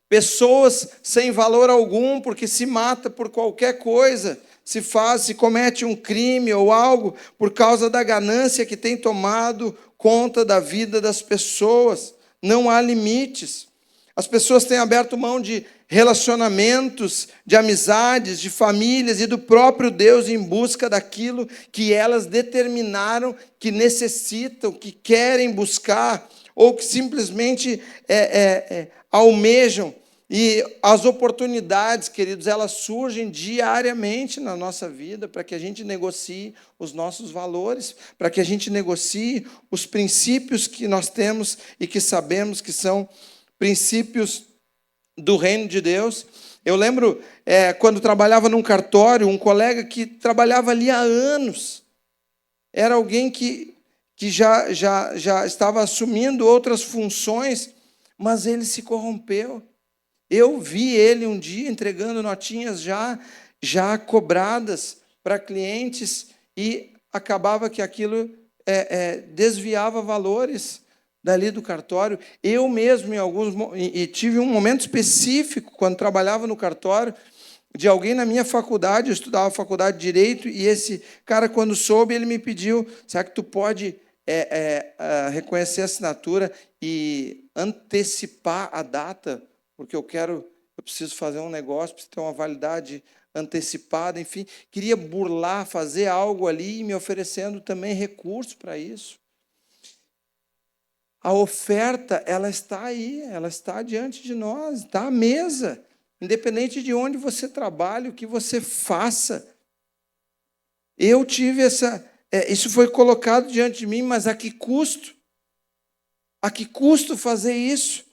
Pessoas sem valor algum, porque se mata por qualquer coisa, se comete um crime ou algo por causa da ganância que tem tomado conta da vida das pessoas. Não há limites. As pessoas têm aberto mão de relacionamentos, de amizades, de famílias e do próprio Deus em busca daquilo que elas determinaram que necessitam, que querem buscar, ou que simplesmente almejam. E as oportunidades, queridos, elas surgem diariamente na nossa vida para que a gente negocie os nossos valores, para que a gente negocie os princípios que nós temos e que sabemos que são princípios do reino de Deus. Eu lembro, quando trabalhava num cartório, um colega que trabalhava ali há anos, era alguém que já estava assumindo outras funções, mas ele se corrompeu. Eu vi ele um dia entregando notinhas já cobradas para clientes e acabava que aquilo desviava valores dali do cartório. Eu mesmo, tive um momento específico, quando trabalhava no cartório, de alguém na minha faculdade, eu estudava faculdade de Direito, e esse cara, quando soube, ele me pediu, será que tu pode reconhecer a assinatura e antecipar a data? Porque eu preciso fazer um negócio, preciso ter uma validade antecipada, enfim. Queria burlar, fazer algo ali, me oferecendo também recurso para isso. A oferta, ela está aí, ela está diante de nós, está à mesa. Independente de onde você trabalhe, o que você faça. Eu tive isso foi colocado diante de mim, mas a que custo? A que custo fazer isso?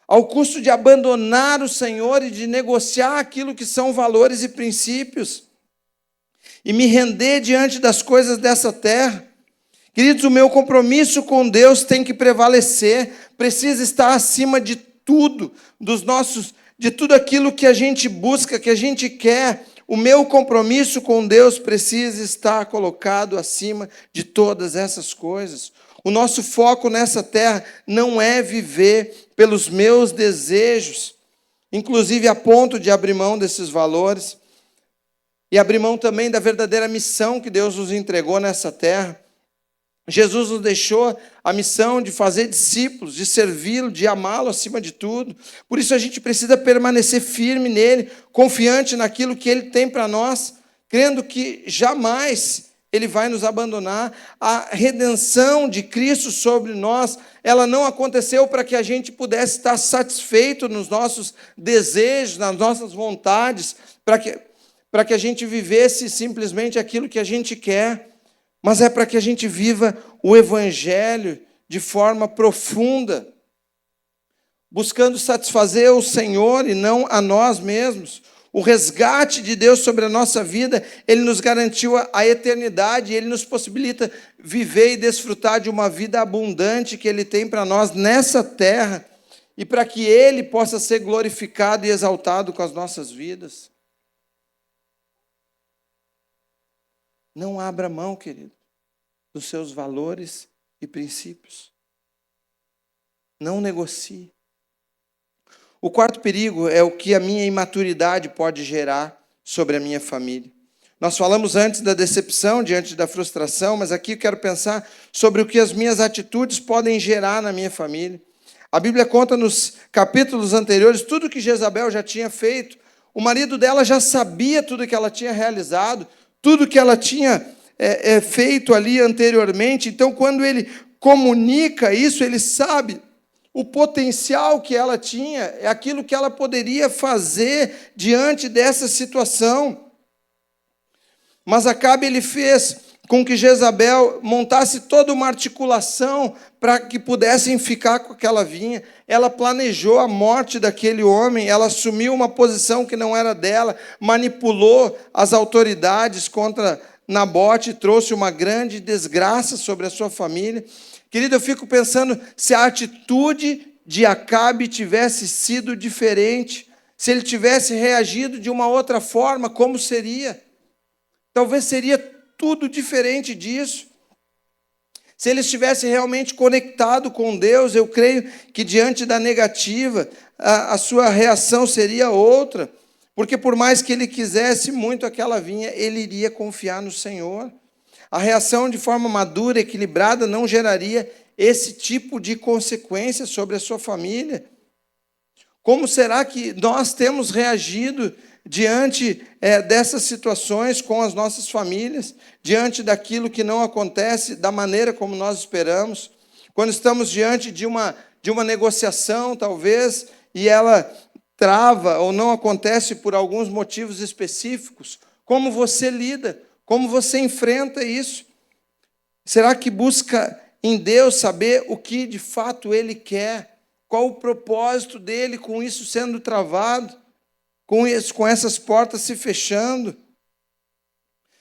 Ao custo de abandonar o Senhor e de negociar aquilo que são valores e princípios, e me render diante das coisas dessa terra. Queridos, o meu compromisso com Deus tem que prevalecer, precisa estar acima de tudo, de tudo aquilo que a gente busca, que a gente quer. O meu compromisso com Deus precisa estar colocado acima de todas essas coisas. O nosso foco nessa terra não é viver pelos meus desejos, inclusive a ponto de abrir mão desses valores e abrir mão também da verdadeira missão que Deus nos entregou nessa terra. Jesus nos deixou a missão de fazer discípulos, de servi-lo, de amá-lo acima de tudo. Por isso a gente precisa permanecer firme nele, confiante naquilo que ele tem para nós, crendo que jamais ele vai nos abandonar. A redenção de Cristo sobre nós, ela não aconteceu para que a gente pudesse estar satisfeito nos nossos desejos, nas nossas vontades, para que a gente vivesse simplesmente aquilo que a gente quer, mas é para que a gente viva o Evangelho de forma profunda, buscando satisfazer o Senhor e não a nós mesmos. O resgate de Deus sobre a nossa vida, Ele nos garantiu a eternidade, Ele nos possibilita viver e desfrutar de uma vida abundante que Ele tem para nós nessa terra, e para que Ele possa ser glorificado e exaltado com as nossas vidas. Não abra mão, querido, dos seus valores e princípios. Não negocie. O quarto perigo é o que a minha imaturidade pode gerar sobre a minha família. Nós falamos antes da decepção, diante da frustração, mas aqui eu quero pensar sobre o que as minhas atitudes podem gerar na minha família. A Bíblia conta nos capítulos anteriores tudo que Jezabel já tinha feito. O marido dela já sabia tudo que ela tinha realizado, tudo que ela tinha feito ali anteriormente. Então, quando ele comunica isso, ele sabe o potencial que ela tinha, é aquilo que ela poderia fazer diante dessa situação. Mas Acabe, ele fez com que Jezabel montasse toda uma articulação para que pudessem ficar com aquela vinha. Ela planejou a morte daquele homem, ela assumiu uma posição que não era dela, manipulou as autoridades contra Nabote trouxe uma grande desgraça sobre a sua família. Querido, eu fico pensando se a atitude de Acabe tivesse sido diferente, se ele tivesse reagido de uma outra forma, como seria? Talvez seria tudo diferente disso. Se ele estivesse realmente conectado com Deus, eu creio que diante da negativa, a sua reação seria outra. Porque por mais que ele quisesse muito aquela vinha, ele iria confiar no Senhor. A reação de forma madura, equilibrada, não geraria esse tipo de consequência sobre a sua família. Como será que nós temos reagido diante dessas situações com as nossas famílias, diante daquilo que não acontece da maneira como nós esperamos? Quando estamos diante de uma negociação, talvez, e ela trava ou não acontece por alguns motivos específicos, como você lida? Como você enfrenta isso? Será que busca em Deus saber o que de fato Ele quer? Qual o propósito dele com isso sendo travado? Com essas portas se fechando?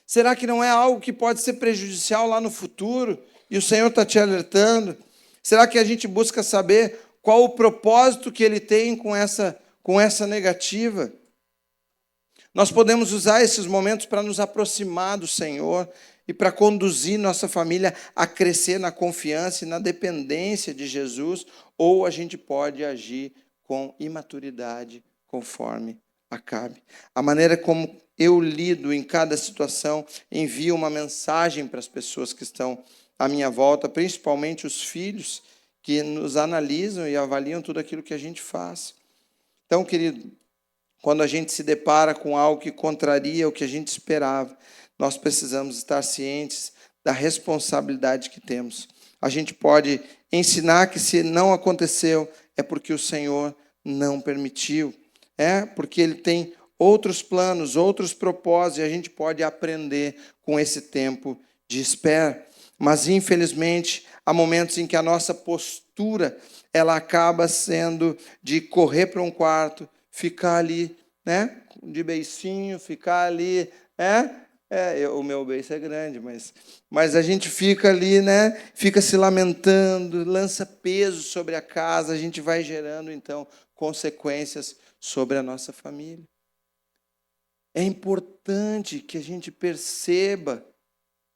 Será que não é algo que pode ser prejudicial lá no futuro? E o Senhor está te alertando? Será que a gente busca saber qual o propósito que Ele tem com essa negativa? Nós podemos usar esses momentos para nos aproximar do Senhor e para conduzir nossa família a crescer na confiança e na dependência de Jesus, ou a gente pode agir com imaturidade, conforme Acabe. A maneira como eu lido em cada situação, envio uma mensagem para as pessoas que estão à minha volta, principalmente os filhos, que nos analisam e avaliam tudo aquilo que a gente faz. Então, querido, quando a gente se depara com algo que contraria o que a gente esperava, nós precisamos estar cientes da responsabilidade que temos. A gente pode ensinar que se não aconteceu, é porque o Senhor não permitiu. É porque Ele tem outros planos, outros propósitos, e a gente pode aprender com esse tempo de espera. Mas, infelizmente, há momentos em que a nossa postura ela acaba sendo de correr para um quarto, ficar ali, né, de beicinho, ficar ali, o meu beiço é grande, mas a gente fica ali, né, fica se lamentando, lança peso sobre a casa, a gente vai gerando, então, consequências sobre a nossa família. É importante que a gente perceba,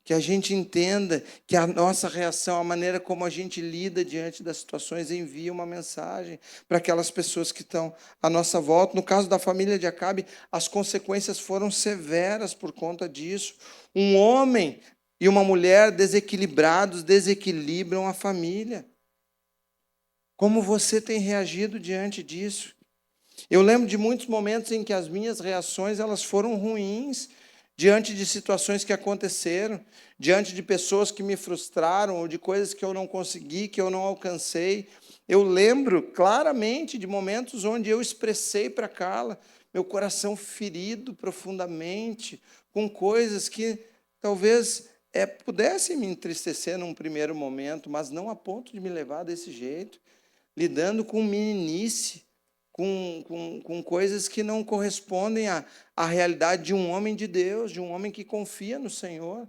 que a gente entenda que a nossa reação, a maneira como a gente lida diante das situações, envia uma mensagem para aquelas pessoas que estão à nossa volta. No caso da família de Acabe, as consequências foram severas por conta disso. Um homem e uma mulher desequilibrados desequilibram a família. Como você tem reagido diante disso? Eu lembro de muitos momentos em que as minhas reações elas foram ruins, diante de situações que aconteceram, diante de pessoas que me frustraram, ou de coisas que eu não consegui, que eu não alcancei. Eu lembro claramente de momentos onde eu expressei para Carla meu coração ferido profundamente, com coisas que talvez pudessem me entristecer num primeiro momento, mas não a ponto de me levar desse jeito, lidando com meninice, com coisas que não correspondem à realidade de um homem de Deus, de um homem que confia no Senhor.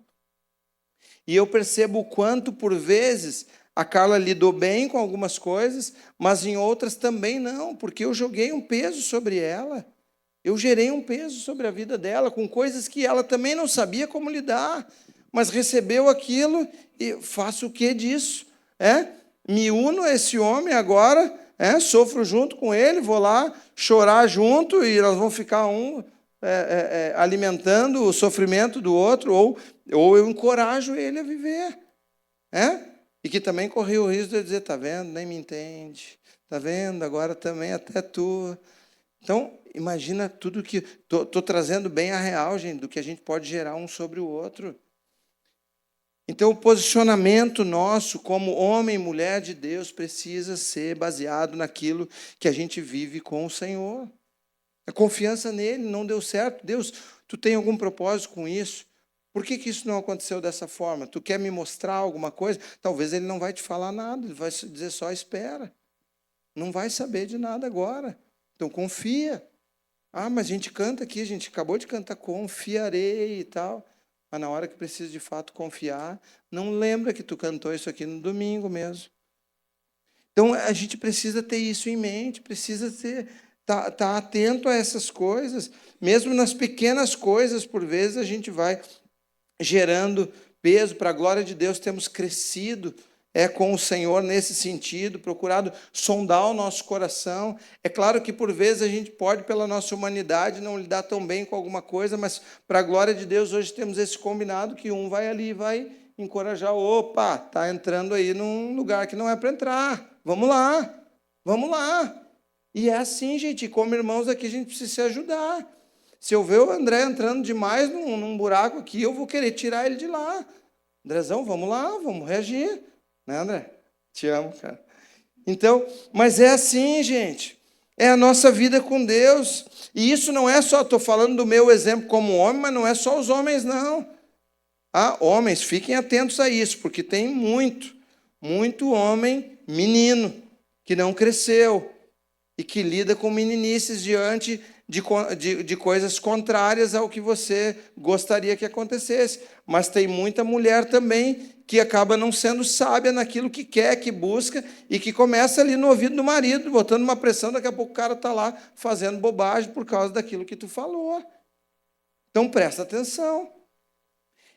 E eu percebo o quanto, por vezes, a Carla lidou bem com algumas coisas, mas em outras também não, porque eu joguei um peso sobre ela. Eu gerei um peso sobre a vida dela, com coisas que ela também não sabia como lidar, mas recebeu aquilo e faço o que disso? Me uno a esse homem agora, sofro junto com ele, vou lá chorar junto e nós vamos ficar alimentando o sofrimento do outro, ou eu encorajo ele a viver. E que também corria o risco de dizer, está vendo, nem me entende, está vendo, agora também até tu. Então, imagina tudo que... Estou trazendo bem a real, gente, do que a gente pode gerar um sobre o outro. Então, o posicionamento nosso como homem e mulher de Deus precisa ser baseado naquilo que a gente vive com o Senhor. A confiança nele não deu certo. Deus, tu tem algum propósito com isso? Por que isso não aconteceu dessa forma? Tu quer me mostrar alguma coisa? Talvez ele não vai te falar nada, ele vai dizer só espera. Não vai saber de nada agora. Então, confia. Mas a gente canta aqui, a gente acabou de cantar confiarei e tal. mas na hora que precisa de fato confiar, não lembra que tu cantou isso aqui no domingo mesmo. Então, a gente precisa ter isso em mente, precisa tá atento a essas coisas. Mesmo nas pequenas coisas, por vezes, a gente vai gerando peso. Para a glória de Deus, temos crescido com o Senhor nesse sentido, procurado sondar o nosso coração. É claro que, por vezes, a gente pode, pela nossa humanidade, não lidar tão bem com alguma coisa, mas, para a glória de Deus, hoje temos esse combinado que um vai ali e vai encorajar. Opa, está entrando aí num lugar que não é para entrar. Vamos lá, vamos lá. E é assim, gente, como irmãos aqui, a gente precisa se ajudar. Se eu ver o André entrando demais num buraco aqui, eu vou querer tirar ele de lá. Andrezão, vamos lá, vamos reagir. Né, André? Te amo, cara. Então, mas é assim, gente. É a nossa vida com Deus. E isso não é só, estou falando do meu exemplo como homem, mas não é só os homens, não. Homens, fiquem atentos a isso, porque tem muito homem menino que não cresceu e que lida com meninices diante de coisas contrárias ao que você gostaria que acontecesse. Mas tem muita mulher também que acaba não sendo sábia naquilo que quer, que busca, e que começa ali no ouvido do marido, botando uma pressão, daqui a pouco o cara está lá fazendo bobagem por causa daquilo que tu falou. Então, presta atenção.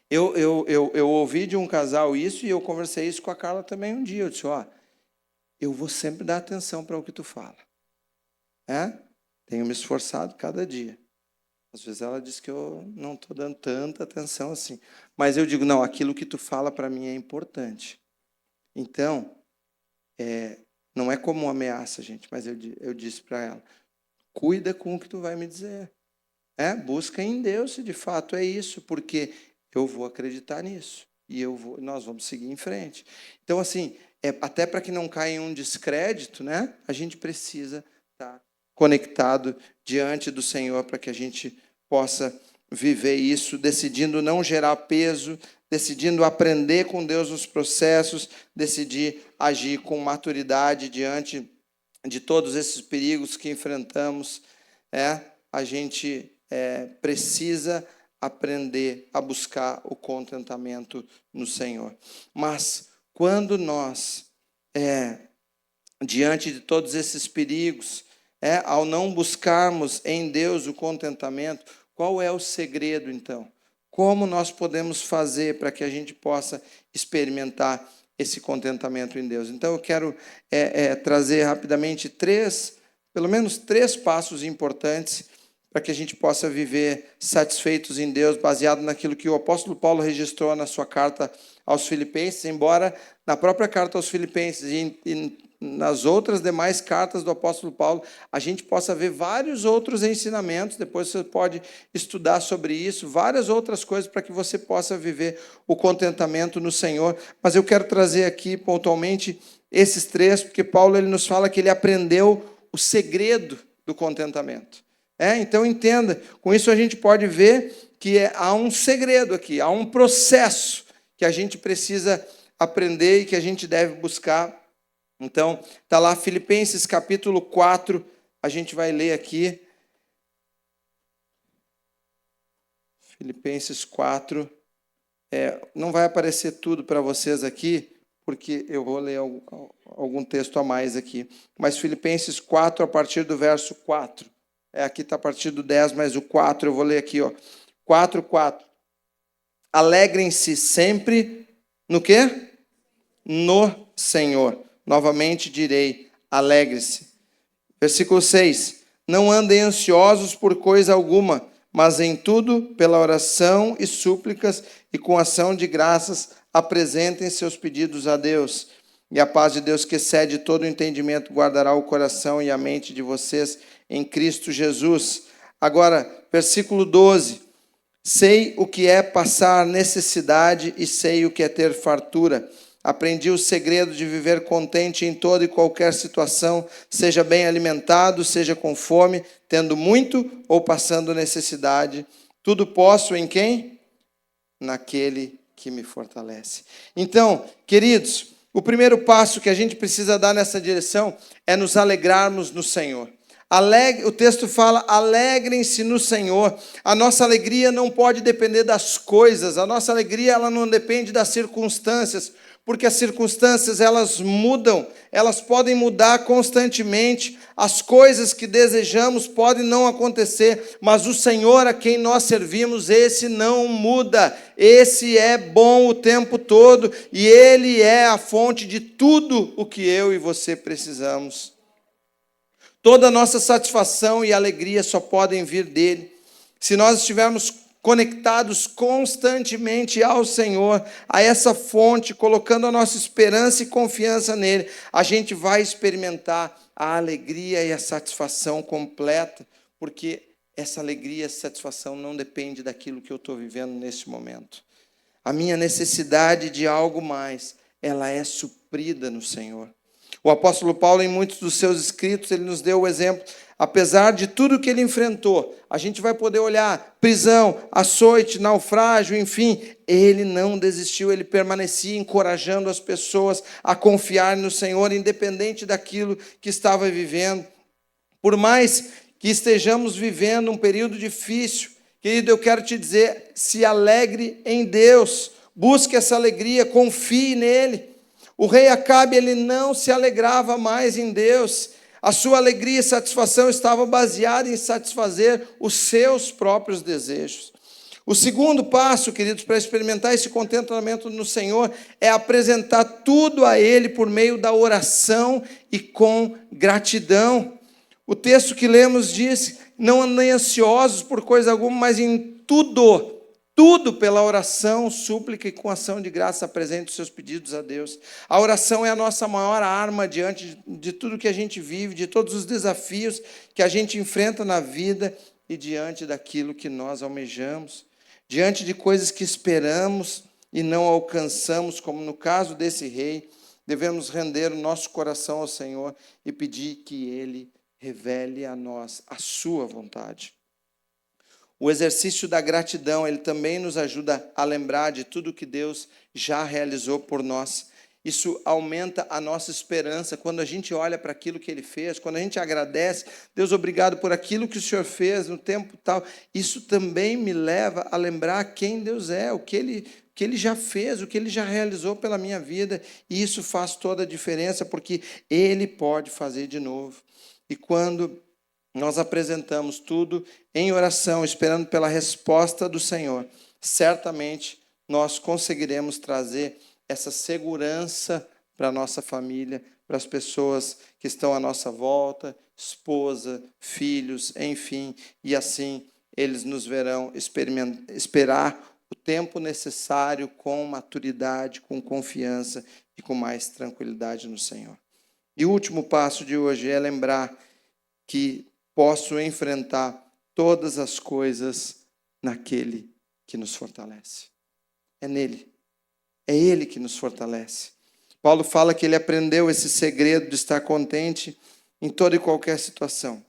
Eu ouvi de um casal isso, e eu conversei isso com a Carla também um dia. Eu disse, eu vou sempre dar atenção para o que tu fala. Tenho me esforçado cada dia. Às vezes ela diz que eu não estou dando tanta atenção assim. Mas eu digo, não, aquilo que tu fala para mim é importante. Então, não é como uma ameaça, gente, mas eu disse para ela, cuida com o que tu vai me dizer. Busca em Deus se de fato é isso, porque eu vou acreditar nisso. E nós vamos seguir em frente. Então, assim, até para que não caia em um descrédito, né, a gente precisa estar conectado diante do Senhor para que a gente possa viver isso, decidindo não gerar peso, decidindo aprender com Deus nos processos, decidir agir com maturidade diante de todos esses perigos que enfrentamos. A gente precisa aprender a buscar o contentamento no Senhor. Mas quando nós, diante de todos esses perigos, ao não buscarmos em Deus o contentamento, qual é o segredo, então? Como nós podemos fazer para que a gente possa experimentar esse contentamento em Deus? Então, eu quero trazer rapidamente pelo menos três passos importantes para que a gente possa viver satisfeitos em Deus, baseado naquilo que o apóstolo Paulo registrou na sua carta aos Filipenses, embora na própria carta aos Filipenses e nas outras demais cartas do apóstolo Paulo, a gente possa ver vários outros ensinamentos, depois você pode estudar sobre isso, várias outras coisas para que você possa viver o contentamento no Senhor. Mas eu quero trazer aqui pontualmente esses três, porque Paulo ele nos fala que ele aprendeu o segredo do contentamento. Então entenda, com isso a gente pode ver que há um segredo aqui, há um processo que a gente precisa aprender e que a gente deve buscar. Então, está lá Filipenses capítulo 4, a gente vai ler aqui. Filipenses 4, não vai aparecer tudo para vocês aqui, porque eu vou ler algum texto a mais aqui. Mas Filipenses 4, a partir do verso 4. Aqui está a partir do 10, mas o 4 eu vou ler aqui. 4:4. Alegrem-se sempre no quê? No Senhor. Novamente direi, alegre-se. Versículo 6. Não andem ansiosos por coisa alguma, mas em tudo, pela oração e súplicas e com ação de graças, apresentem seus pedidos a Deus. E a paz de Deus, que excede todo o entendimento, guardará o coração e a mente de vocês em Cristo Jesus. Agora, versículo 12. Sei o que é passar necessidade e sei o que é ter fartura. Aprendi o segredo de viver contente em toda e qualquer situação, seja bem alimentado, seja com fome, tendo muito ou passando necessidade. Tudo posso em quem? Naquele que me fortalece. Então, queridos, o primeiro passo que a gente precisa dar nessa direção é nos alegrarmos no Senhor. O texto fala, alegrem-se no Senhor. A nossa alegria não pode depender das coisas, a nossa alegria ela não depende das circunstâncias, porque as circunstâncias elas mudam, elas podem mudar constantemente, as coisas que desejamos podem não acontecer, mas o Senhor a quem nós servimos, esse não muda, esse é bom o tempo todo, e Ele é a fonte de tudo o que eu e você precisamos. Toda a nossa satisfação e alegria só podem vir dele. Se nós estivermos conectados constantemente ao Senhor, a essa fonte, colocando a nossa esperança e confiança nele, a gente vai experimentar a alegria e a satisfação completa, porque essa alegria e satisfação não depende daquilo que eu estou vivendo nesse momento. A minha necessidade de algo mais, ela é suprida no Senhor. O apóstolo Paulo, em muitos dos seus escritos, ele nos deu o exemplo, apesar de tudo que ele enfrentou, a gente vai poder olhar, prisão, açoite, naufrágio, enfim, ele não desistiu, ele permanecia encorajando as pessoas a confiar no Senhor, independente daquilo que estava vivendo. Por mais que estejamos vivendo um período difícil, querido, eu quero te dizer, se alegre em Deus, busque essa alegria, confie nele. O rei Acabe, ele não se alegrava mais em Deus. A sua alegria e satisfação estava baseada em satisfazer os seus próprios desejos. O segundo passo, queridos, para experimentar esse contentamento no Senhor, é apresentar tudo a Ele por meio da oração e com gratidão. O texto que lemos diz, não andem ansiosos por coisa alguma, mas em tudo pela oração, súplica e com ação de graça apresente os seus pedidos a Deus. A oração é a nossa maior arma diante de tudo que a gente vive, de todos os desafios que a gente enfrenta na vida e diante daquilo que nós almejamos, diante de coisas que esperamos e não alcançamos, como no caso desse rei, devemos render o nosso coração ao Senhor e pedir que Ele revele a nós a sua vontade. O exercício da gratidão, ele também nos ajuda a lembrar de tudo que Deus já realizou por nós. Isso aumenta a nossa esperança quando a gente olha para aquilo que Ele fez, quando a gente agradece, Deus, obrigado por aquilo que o Senhor fez no tempo tal. Isso também me leva a lembrar quem Deus é, o que Ele já fez, o que Ele já realizou pela minha vida. E isso faz toda a diferença, porque Ele pode fazer de novo. E quando nós apresentamos tudo em oração, esperando pela resposta do Senhor, certamente nós conseguiremos trazer essa segurança para a nossa família, para as pessoas que estão à nossa volta, esposa, filhos, enfim, e assim eles nos verão esperar o tempo necessário com maturidade, com confiança e com mais tranquilidade no Senhor. E o último passo de hoje é lembrar que posso enfrentar todas as coisas naquele que nos fortalece. É nele. É Ele que nos fortalece. Paulo fala que ele aprendeu esse segredo de estar contente em toda e qualquer situação.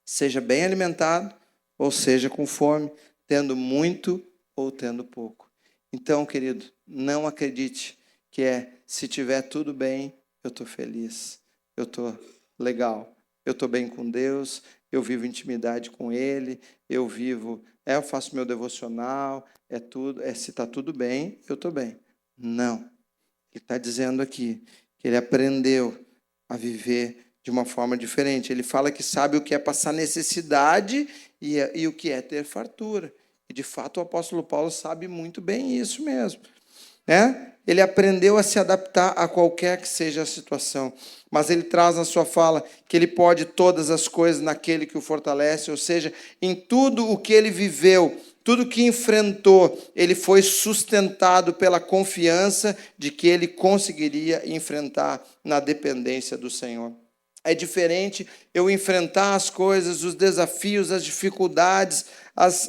Seja bem alimentado, ou seja com fome, tendo muito ou tendo pouco. Então, querido, não acredite que se tiver tudo bem, eu estou feliz, eu estou legal. Eu estou bem com Deus, eu vivo intimidade com Ele, eu faço meu devocional, se está tudo bem, eu estou bem. Não. Ele está dizendo aqui que ele aprendeu a viver de uma forma diferente. Ele fala que sabe o que é passar necessidade e o que é ter fartura. E, de fato, o apóstolo Paulo sabe muito bem isso mesmo. Ele aprendeu a se adaptar a qualquer que seja a situação, mas ele traz na sua fala que ele pode todas as coisas naquele que o fortalece, ou seja, em tudo o que ele viveu, tudo que enfrentou, ele foi sustentado pela confiança de que ele conseguiria enfrentar na dependência do Senhor. É diferente eu enfrentar as coisas, os desafios, as dificuldades,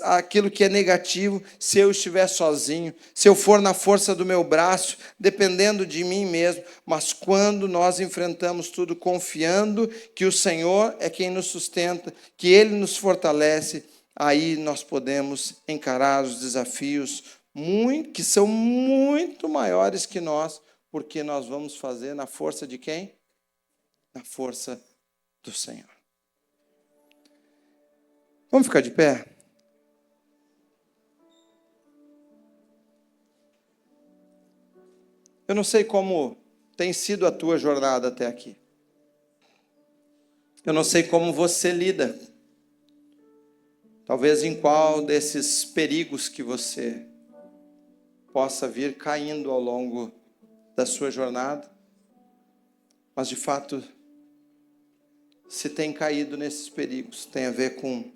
aquilo que é negativo, se eu estiver sozinho, se eu for na força do meu braço, dependendo de mim mesmo. Mas quando nós enfrentamos tudo confiando que o Senhor é quem nos sustenta, que Ele nos fortalece, aí nós podemos encarar os desafios que são muito maiores que nós, porque nós vamos fazer na força de quem? Na força do Senhor. Vamos ficar de pé? Eu não sei como tem sido a tua jornada até aqui. Eu não sei como você lida. Talvez em qual desses perigos que você possa vir caindo ao longo da sua jornada. Mas de fato, se tem caído nesses perigos, tem a ver com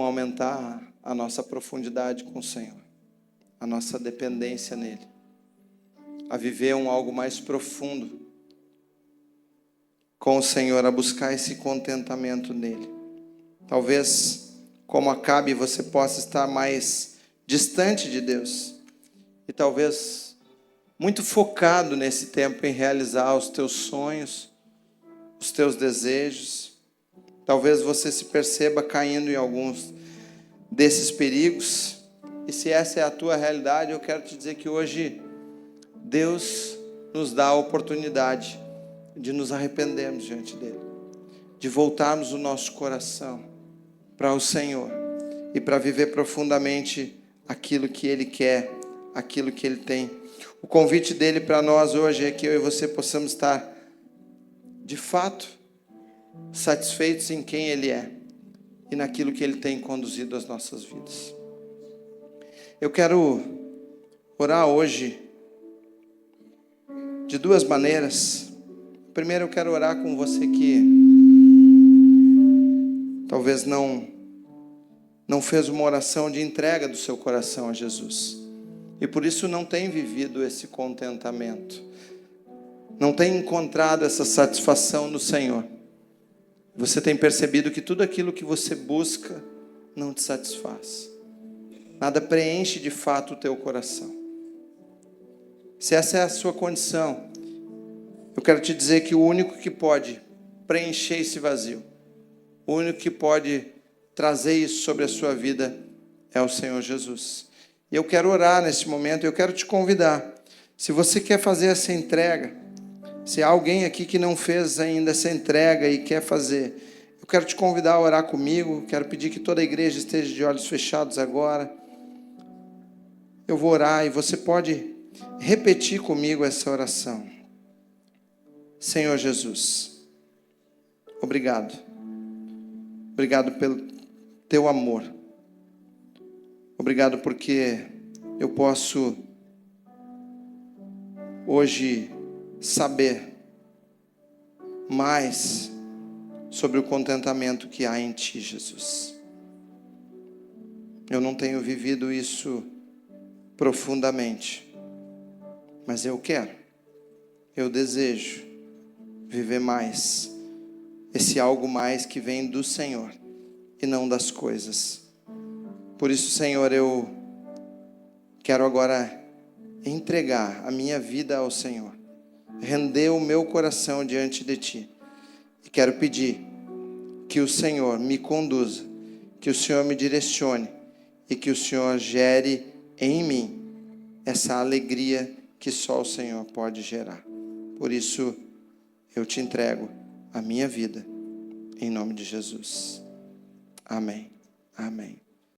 aumentar a nossa profundidade com o Senhor, a nossa dependência nele, a viver algo mais profundo com o Senhor, a buscar esse contentamento nele. Talvez, como Acabe, você possa estar mais distante de Deus e talvez muito focado nesse tempo em realizar os teus sonhos, os teus desejos. Talvez você se perceba caindo em alguns desses perigos. E se essa é a tua realidade, eu quero te dizer que hoje Deus nos dá a oportunidade de nos arrependermos diante dele, de voltarmos o nosso coração para o Senhor e para viver profundamente aquilo que ele quer, aquilo que ele tem. O convite dele para nós hoje é que eu e você possamos estar de fato satisfeitos em quem ele é e naquilo que ele tem conduzido as nossas vidas. Eu quero orar hoje de duas maneiras. Primeiro, eu quero orar com você que talvez não fez uma oração de entrega do seu coração a Jesus e por isso não tem vivido esse contentamento, não tem encontrado essa satisfação no Senhor. Você tem percebido que tudo aquilo que você busca não te satisfaz. Nada preenche de fato o teu coração. Se essa é a sua condição, eu quero te dizer que o único que pode preencher esse vazio, o único que pode trazer isso sobre a sua vida é o Senhor Jesus. E eu quero orar nesse momento, eu quero te convidar. Se você quer fazer essa entrega, se há alguém aqui que não fez ainda essa entrega e quer fazer, eu quero te convidar a orar comigo. Quero pedir que toda a igreja esteja de olhos fechados agora. Eu vou orar e você pode repetir comigo essa oração. Senhor Jesus, obrigado. Obrigado pelo teu amor. Obrigado porque eu posso hoje saber mais sobre o contentamento que há em ti, Jesus. Eu não tenho vivido isso profundamente, mas eu desejo viver mais esse algo mais que vem do Senhor e não das coisas. Por isso, Senhor, eu quero agora entregar a minha vida ao Senhor, render o meu coração diante de ti. E quero pedir que o Senhor me conduza, que o Senhor me direcione e que o Senhor gere em mim essa alegria que só o Senhor pode gerar. Por isso, eu te entrego a minha vida, em nome de Jesus. Amém. Amém.